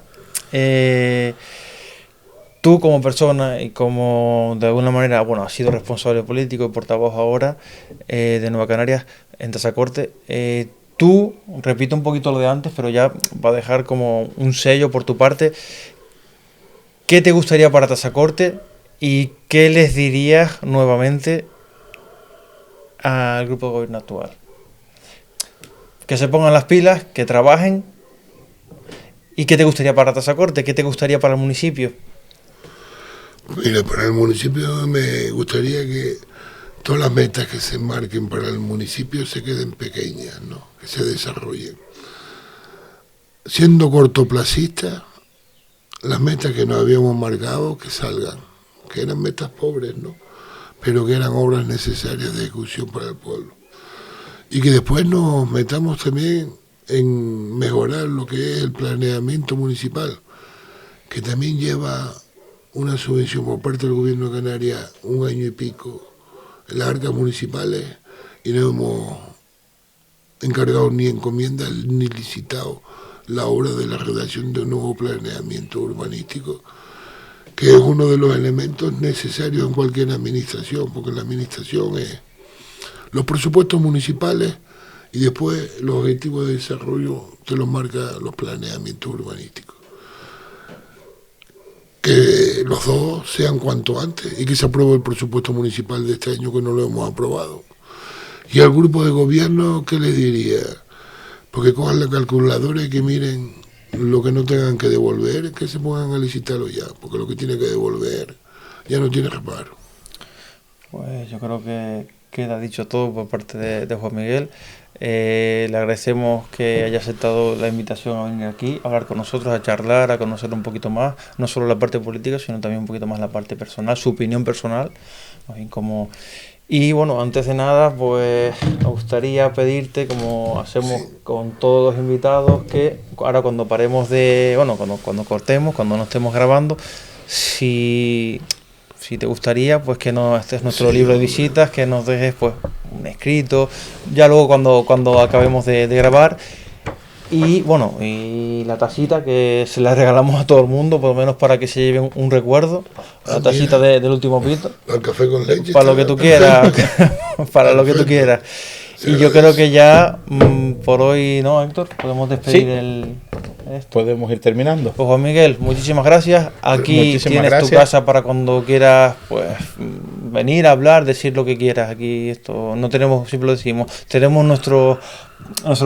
tú como persona y como de alguna manera, bueno, has sido responsable político y portavoz ahora de Nueva Canarias en Tazacorte, tú, repito un poquito lo de antes, pero ya va a dejar como un sello por tu parte, ¿qué te gustaría para Tazacorte y qué les dirías nuevamente al grupo de gobierno actual? Que se pongan las pilas, que trabajen. ¿Y qué te gustaría para Tazacorte? ¿Qué te gustaría para el municipio? Mira, para el municipio me gustaría que todas las metas que se marquen para el municipio se queden pequeñas, ¿no? Que se desarrollen. Siendo cortoplacista, las metas que nos habíamos marcado que salgan, que eran metas pobres, ¿no? Pero que eran obras necesarias de ejecución para el pueblo. Y que después nos metamos también en mejorar lo que es el planeamiento municipal, que también lleva una subvención por parte del gobierno de Canarias 1 año y pico en las arcas municipales y no hemos encargado ni encomiendas ni licitado la obra de la redacción de un nuevo planeamiento urbanístico, que es uno de los elementos necesarios en cualquier administración, porque la administración es los presupuestos municipales y después los objetivos de desarrollo te los marca los planeamientos urbanísticos. Que los dos sean cuanto antes y que se apruebe el presupuesto municipal de este año, que no lo hemos aprobado. Y al grupo de gobierno, ¿qué les diría? Porque cojan la calculadora y que miren lo que no tengan que devolver, que se pongan a licitarlo ya, porque lo que tiene que devolver ya no tiene reparo. Pues yo creo que queda dicho todo por parte de Juan Miguel. Le agradecemos que haya aceptado la invitación a venir aquí, a hablar con nosotros, a charlar, a conocer un poquito más, no solo la parte política, sino también un poquito más la parte personal, su opinión personal, más bien como... Y bueno, antes de nada, pues me gustaría pedirte, como hacemos con todos los invitados, que ahora cuando paremos de... Bueno, cuando cortemos, cuando no estemos grabando, si te gustaría, pues que este es nuestro libro de visitas, que nos dejes pues un escrito, ya luego cuando acabemos de grabar. Y bueno, y la tacita que se la regalamos a todo el mundo, por lo menos para que se lleven un recuerdo, la tacita del último pito. Al café con leche. Para lo que tú quieras, para lo que tú quieras. Y yo creo que ya por hoy, ¿no, Héctor? Podemos despedir esto. Podemos ir terminando. Pues Juan Miguel, muchísimas gracias. Aquí Muchísimas tienes gracias. tu casa para cuando quieras, pues venir a hablar, decir lo que quieras. Aquí esto no tenemos, siempre lo decimos, tenemos nuestro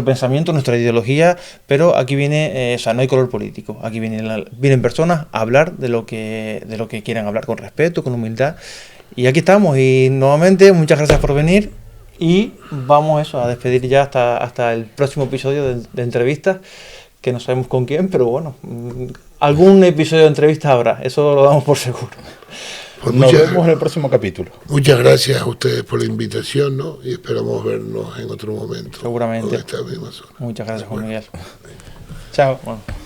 pensamiento, nuestra ideología, pero aquí viene, o sea, no hay color político. Aquí vienen personas a hablar de lo que quieran hablar, con respeto, con humildad. Y aquí estamos. Y nuevamente, muchas gracias por venir. Y vamos a despedir ya hasta el próximo episodio de entrevistas, que no sabemos con quién, pero bueno, algún episodio de entrevistas habrá, eso lo damos por seguro. Pues Nos vemos en el próximo capítulo. Muchas gracias a ustedes por la invitación, ¿no? Y esperamos vernos en otro momento. Seguramente. En esta misma zona. Muchas gracias, Juan Miguel. Chao. Bueno.